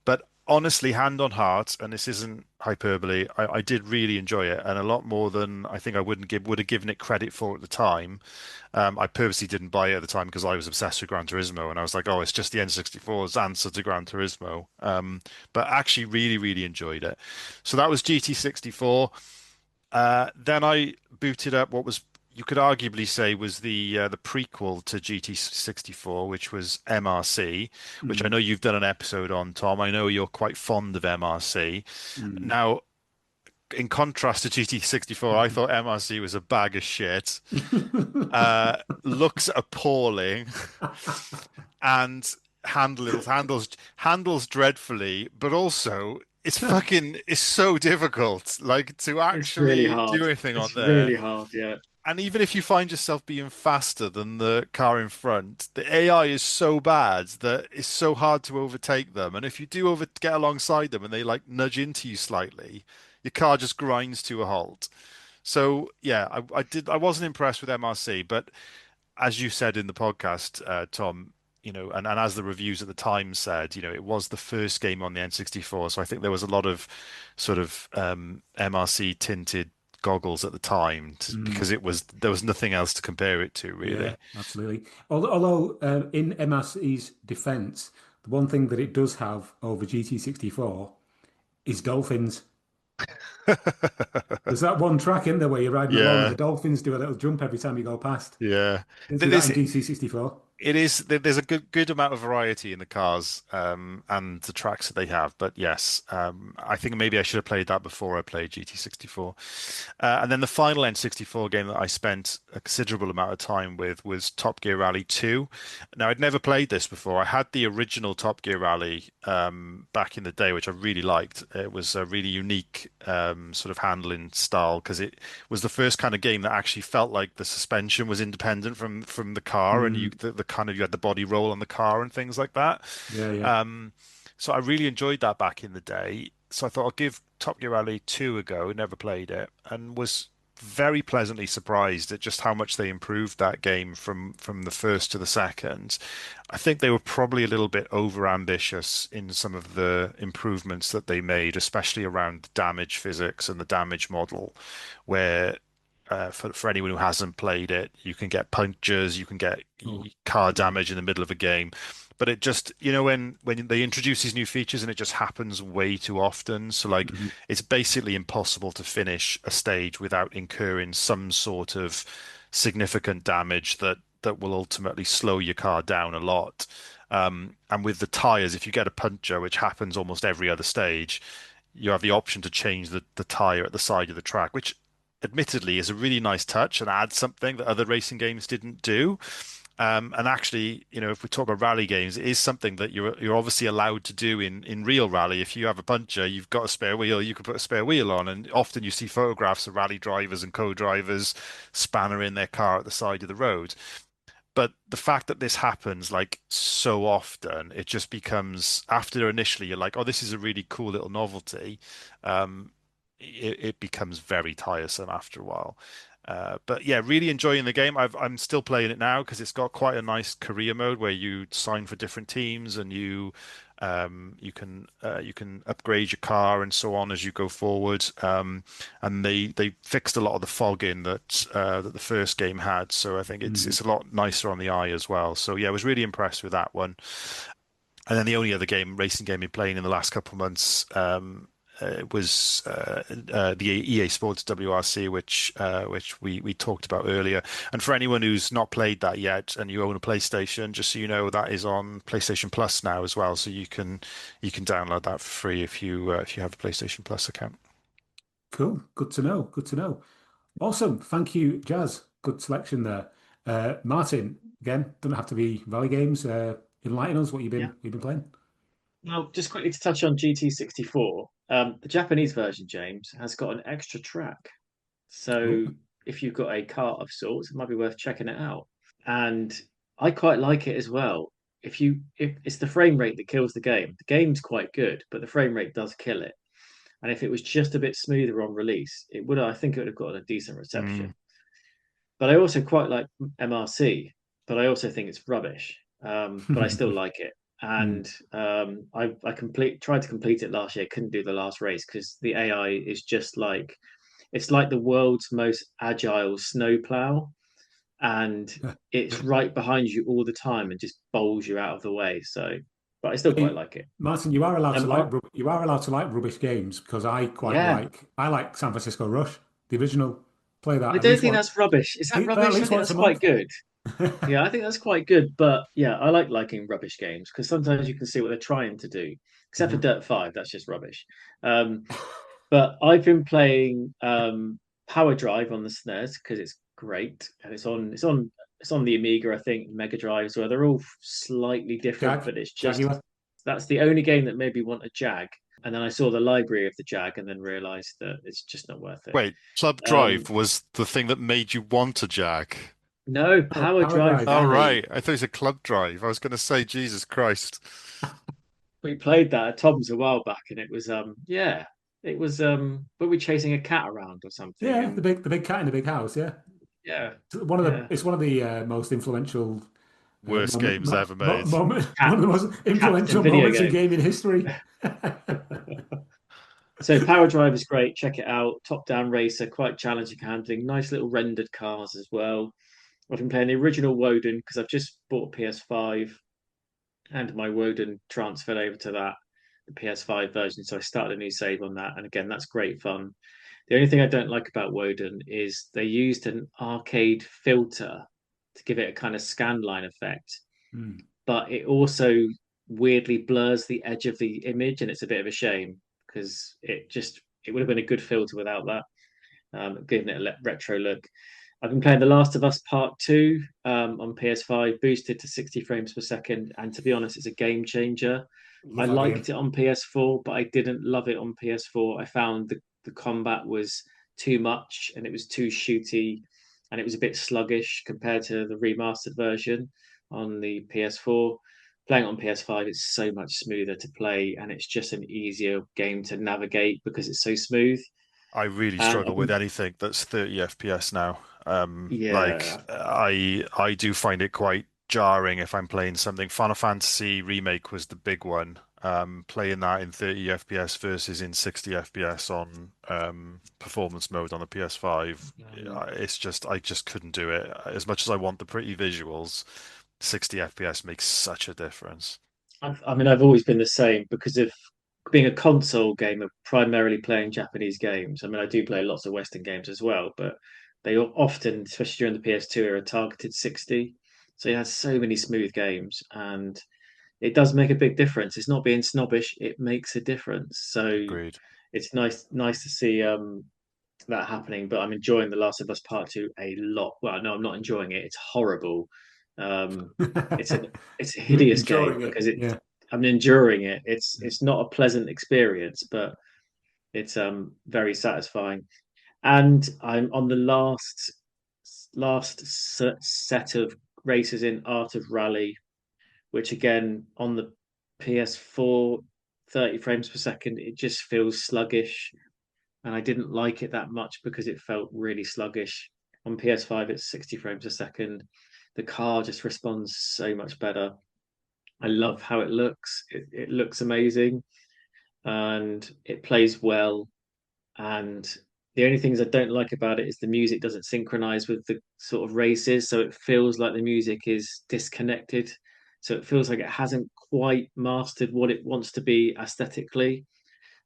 [SPEAKER 3] But honestly, hand on heart, and this isn't hyperbole, I did really enjoy it, and a lot more than I think I would have given it credit for at the time. I purposely didn't buy it at the time because I was obsessed with Gran Turismo, and I was like, oh, it's just the N64's answer to Gran Turismo. But actually, really enjoyed it. So that was GT64. Then I booted up what was you could arguably say was the prequel to GT64, which was MRC, which I know you've done an episode on, Tom. I know you're quite fond of MRC.
[SPEAKER 2] Mm.
[SPEAKER 3] Now, in contrast to GT64, I thought MRC was a bag of shit. Looks appalling and handles dreadfully, but also it's so difficult like to
[SPEAKER 4] It's really
[SPEAKER 3] actually
[SPEAKER 4] hard.
[SPEAKER 3] do anything on
[SPEAKER 4] It's
[SPEAKER 3] there.
[SPEAKER 4] really hard, yeah.
[SPEAKER 3] And even if you find yourself being faster than the car in front, the AI is so bad that it's so hard to overtake them. And if you do get alongside them and they like nudge into you slightly, your car just grinds to a halt. So yeah, I wasn't impressed with MRC, but as you said in the podcast, Tom, and as the reviews at the time said, it was the first game on the N64, so I think there was a lot of sort of MRC tinted goggles at the time because there was nothing else to compare it to really.
[SPEAKER 2] Yeah, absolutely. Although in MRC's defense, the one thing that it does have over GT64 is dolphins. There's that one track in there where you're riding along and the
[SPEAKER 3] Yeah,
[SPEAKER 2] dolphins do a little jump every time you go past.
[SPEAKER 3] yeah.
[SPEAKER 2] Didn't see that
[SPEAKER 3] There's
[SPEAKER 2] in GT64.
[SPEAKER 3] It is there's a good amount of variety in the cars and the tracks that they have. But yes, I think maybe I should have played that before I played GT64. And then the final N64 game that I spent a considerable amount of time with was Top Gear Rally 2. Now I'd never played this before. I had the original Top Gear Rally back in the day, which I really liked. It was a really unique sort of handling style because it was the first kind of game that actually felt like the suspension was independent from the car, and the kind of you had the body roll on the car and things like that.
[SPEAKER 2] Yeah, yeah.
[SPEAKER 3] So I really enjoyed that back in the day. So I thought I'll give Top Gear Rally 2 a go. Never played it and was very pleasantly surprised at just how much they improved that game from the first to the second. I think they were probably a little bit over ambitious in some of the improvements that they made, especially around damage physics and the damage model, where for anyone who hasn't played it, you can get punctures, you can get
[SPEAKER 2] Oh,
[SPEAKER 3] car damage in the middle of a game. But it just, when they introduce these new features and it just happens way too often. So like
[SPEAKER 2] mhm.
[SPEAKER 3] it's basically impossible to finish a stage without incurring some sort of significant damage that will ultimately slow your car down a lot. And with the tires, if you get a puncture, which happens almost every other stage, you have the option to change the tire at the side of the track, which admittedly is a really nice touch and adds something that other racing games didn't do. And actually, if we talk about rally games, it is something that you're obviously allowed to do in real rally. If you have a puncture, you've got a spare wheel, you can put a spare wheel on. And often you see photographs of rally drivers and co-drivers spanner in their car at the side of the road. But the fact that this happens like so often, it just becomes after initially you're like, oh, this is a really cool little novelty. Um, it becomes very tiresome after a while. But yeah, really enjoying the game. I'm still playing it now because it's got quite a nice career mode where you sign for different teams and you can upgrade your car and so on as you go forward. And they fixed a lot of the fogging that the first game had, so I think it's a lot nicer on the eye as well. So yeah, I was really impressed with that one. And then the only other racing game, been playing in the last couple of months, was the EA Sports WRC, which we talked about earlier. And for anyone who's not played that yet, and you own a PlayStation, just so you know, that is on PlayStation Plus now as well. So you can download that for free if you have a PlayStation Plus account.
[SPEAKER 2] Cool. Good to know. Good to know. Awesome. Thank you, Jazz. Good selection there. Martin, again, don't have to be Rally games. Enlighten us what
[SPEAKER 4] Yeah.
[SPEAKER 2] you've been playing.
[SPEAKER 4] Well, just quickly to touch on GT64, the Japanese version, James, has got an extra track.
[SPEAKER 2] Oh,
[SPEAKER 4] So if you've got a kart of sorts, it might be worth checking it out. And I quite like it as well. If it's the frame rate that kills the game's quite good, but the frame rate does kill it. And if it was just a bit smoother on release, I think it would have gotten a decent
[SPEAKER 3] Mm.
[SPEAKER 4] reception. But I also quite like MRC, but I also think it's rubbish. But I still like it.
[SPEAKER 2] Mm.
[SPEAKER 4] And I tried to complete it last year, couldn't do the last race because the AI is just like it's like the world's most agile snowplow, and it's right behind you all the time and just bowls you out of the way. So, but I still quite
[SPEAKER 2] Hey,
[SPEAKER 4] like it.
[SPEAKER 2] Martin, you are allowed to
[SPEAKER 4] Oh,
[SPEAKER 2] like rubbish games because
[SPEAKER 4] yeah,
[SPEAKER 2] I like San Francisco Rush, the original. Play that
[SPEAKER 4] I
[SPEAKER 2] at
[SPEAKER 4] don't
[SPEAKER 2] least
[SPEAKER 4] think
[SPEAKER 2] one
[SPEAKER 4] that's rubbish. Is that
[SPEAKER 2] at
[SPEAKER 4] rubbish? I
[SPEAKER 2] least
[SPEAKER 4] think
[SPEAKER 2] once
[SPEAKER 4] that's
[SPEAKER 2] a
[SPEAKER 4] quite
[SPEAKER 2] month.
[SPEAKER 4] good. Yeah, I think that's quite good. But yeah, I like liking rubbish games because sometimes you can see what they're trying to do. Except for
[SPEAKER 2] Mhm.
[SPEAKER 4] Dirt 5, that's just rubbish. Um, but I've been playing Power Drive on the SNES because it's great and it's on the Amiga, I think, Mega Drive as well. They're all slightly different, but it's just
[SPEAKER 2] Jaguar.
[SPEAKER 4] that's the only game that made me want a Jag. And then I saw the library of the Jag and then realized that it's just not worth it.
[SPEAKER 3] Wait, Club
[SPEAKER 4] Um,
[SPEAKER 3] Drive was the thing that made you want a Jag.
[SPEAKER 4] no,
[SPEAKER 2] Oh,
[SPEAKER 4] Power
[SPEAKER 2] Power
[SPEAKER 4] Drive
[SPEAKER 2] Drive.
[SPEAKER 3] Oh,
[SPEAKER 4] Rally.
[SPEAKER 3] right. I thought it was a Club Drive. I was going to say, Jesus Christ.
[SPEAKER 4] We played that at Tom's a while back, and it was yeah, it was were we chasing a cat around or something?
[SPEAKER 2] Yeah,
[SPEAKER 4] And
[SPEAKER 2] the big cat in the big house. Yeah,
[SPEAKER 4] yeah,
[SPEAKER 2] it's
[SPEAKER 4] yeah,
[SPEAKER 2] one of the most influential
[SPEAKER 3] Worst games ever made.
[SPEAKER 2] one of the
[SPEAKER 4] cats,
[SPEAKER 2] most
[SPEAKER 4] cats in
[SPEAKER 2] influential
[SPEAKER 4] video
[SPEAKER 2] moments in
[SPEAKER 4] games.
[SPEAKER 2] gaming history.
[SPEAKER 4] So Power Drive is great. Check it out. Top-down racer, quite challenging handling. Nice little rendered cars as well. I've been playing the original Woden because I've just bought a PS5 and my Woden transferred over to that, the PS5 version. So I started a new save on that. And again, that's great fun. The only thing I don't like about Woden is they used an arcade filter to give it a kind of scan line effect,
[SPEAKER 2] Hmm.
[SPEAKER 4] but it also weirdly blurs the edge of the image, and it's a bit of a shame because it would have been a good filter without that, giving it a retro look. I've been playing The Last of Us Part 2 on PS5, boosted to 60 frames per second. And to be honest, it's a game changer. I
[SPEAKER 2] Love that
[SPEAKER 4] liked
[SPEAKER 2] game.
[SPEAKER 4] it on PS4, but I didn't love it on PS4. I found the combat was too much and it was too shooty and it was a bit sluggish compared to the remastered version on the PS4. Playing on PS5, it's so much smoother to play and it's just an easier game to navigate because it's so smooth.
[SPEAKER 3] I really
[SPEAKER 4] And
[SPEAKER 3] struggle with anything that's 30 FPS now. Like
[SPEAKER 4] yeah,
[SPEAKER 3] I do find it quite jarring if I'm playing something. Final Fantasy Remake was the big one. playing that in 30 FPS versus in 60 FPS on performance mode on the PS5. I just couldn't do it. As much as I want the pretty visuals, 60 FPS makes such a difference.
[SPEAKER 4] I've always been the same because of being a console gamer, primarily playing Japanese games. I mean, I do play lots of Western games as well, but they often, especially during the PS2 era, targeted 60. So you had so many smooth games, and it does make a big difference. It's not being snobbish; it makes a difference. So
[SPEAKER 3] Agreed.
[SPEAKER 4] it's nice to see that happening. But I'm enjoying The Last of Us Part Two a lot. Well, no, I'm not enjoying it. It's horrible. Um, it's a it's a
[SPEAKER 2] You're
[SPEAKER 4] hideous game
[SPEAKER 2] enjoying it.
[SPEAKER 4] because
[SPEAKER 2] Yeah.
[SPEAKER 4] I'm enduring it. It's not a pleasant experience, but it's very satisfying. And I'm on the set of races in Art of Rally, which again on the PS4, 30 frames per second, it just feels sluggish. And I didn't like it that much because it felt really sluggish. On PS5, it's 60 frames a second. The car just responds so much better. I love how it looks. It looks amazing and it plays well. And the only things I don't like about it is the music doesn't synchronize with the sort of races. So it feels like the music is disconnected. So it feels like it hasn't quite mastered what it wants to be aesthetically,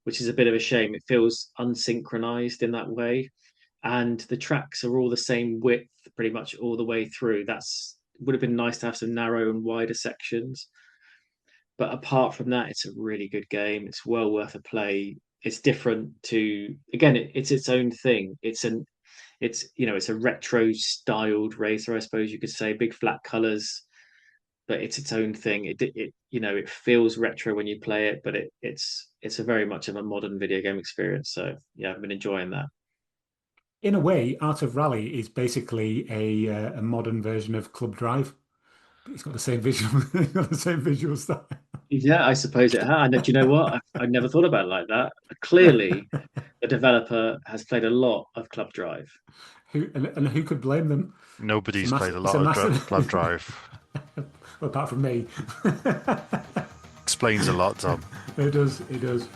[SPEAKER 4] which is a bit of a shame. It feels unsynchronized in that way. And the tracks are all the same width pretty much all the way through. That's would have been nice to have some narrow and wider sections. But apart from that, it's a really good game. It's well worth a play. It's different to again, it's its own thing. It's a retro styled racer, I suppose you could say, big flat colors, but it's its own thing. It feels retro when you play it, but it's a very much of a modern video game experience. So yeah, I've been enjoying that.
[SPEAKER 2] In a way, Art of Rally is basically a modern version of Club Drive. It's got the same visual, it's got the same visual style.
[SPEAKER 4] Yeah, I suppose it has. And do you know what? I never thought about it like that. Clearly, the developer has played a lot of Club Drive.
[SPEAKER 2] And who could blame them?
[SPEAKER 3] Nobody's played a
[SPEAKER 2] It's
[SPEAKER 3] lot
[SPEAKER 2] a
[SPEAKER 3] of
[SPEAKER 2] massive.
[SPEAKER 3] Club Drive.
[SPEAKER 2] Well, apart from me.
[SPEAKER 3] Explains a lot, Tom.
[SPEAKER 2] It does. It does.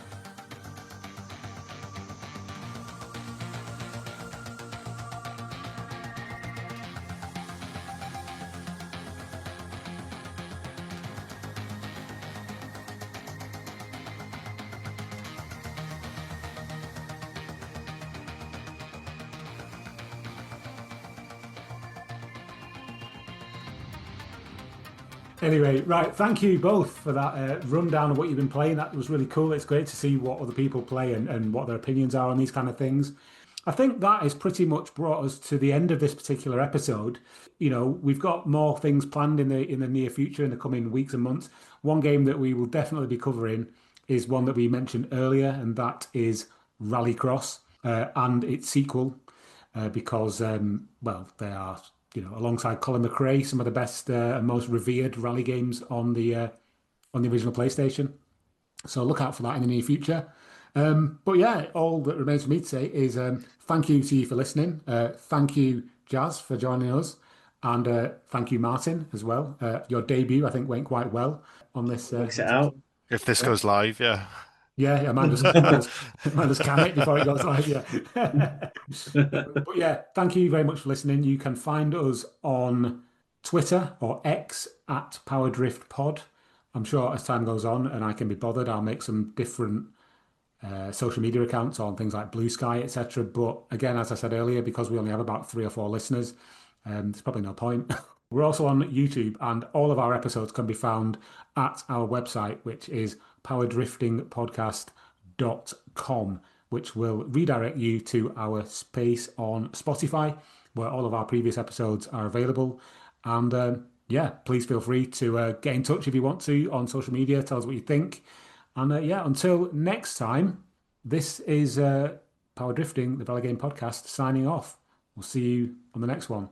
[SPEAKER 2] Anyway, right. Thank you both for that rundown of what you've been playing. That was really cool. It's great to see what other people play and what their opinions are on these kind of things. I think that has pretty much brought us to the end of this particular episode. We've got more things planned in the near future in the coming weeks and months. One game that we will definitely be covering is one that we mentioned earlier, and that is Rallycross and its sequel, because well, they are alongside Colin McRae, some of the best and most revered rally games on the original PlayStation. So look out for that in the near future. But yeah, all that remains for me to say is thank you to you for listening. Thank you, Jaz, for joining us. And thank you, Martin, as well. Your debut, I think, went quite well on this.
[SPEAKER 4] Works it out.
[SPEAKER 3] If this
[SPEAKER 2] Yeah.
[SPEAKER 3] goes live, yeah.
[SPEAKER 2] Yeah, might just can it before it goes live. Yeah. But yeah, thank you very much for listening. You can find us on Twitter or X at PowerDrift Pod. I'm sure as time goes on and I can be bothered, I'll make some different social media accounts on things like Blue Sky, etc. But again, as I said earlier, because we only have about 3 or 4 listeners, there's probably no point. We're also on YouTube, and all of our episodes can be found at our website, which is powerdriftingpodcast.com, which will redirect you to our space on Spotify, where all of our previous episodes are available. And yeah, please feel free to get in touch if you want to on social media. Tell us what you think. And yeah, until next time, this is Power Drifting, the Rally Game Podcast, signing off. We'll see you on the next one.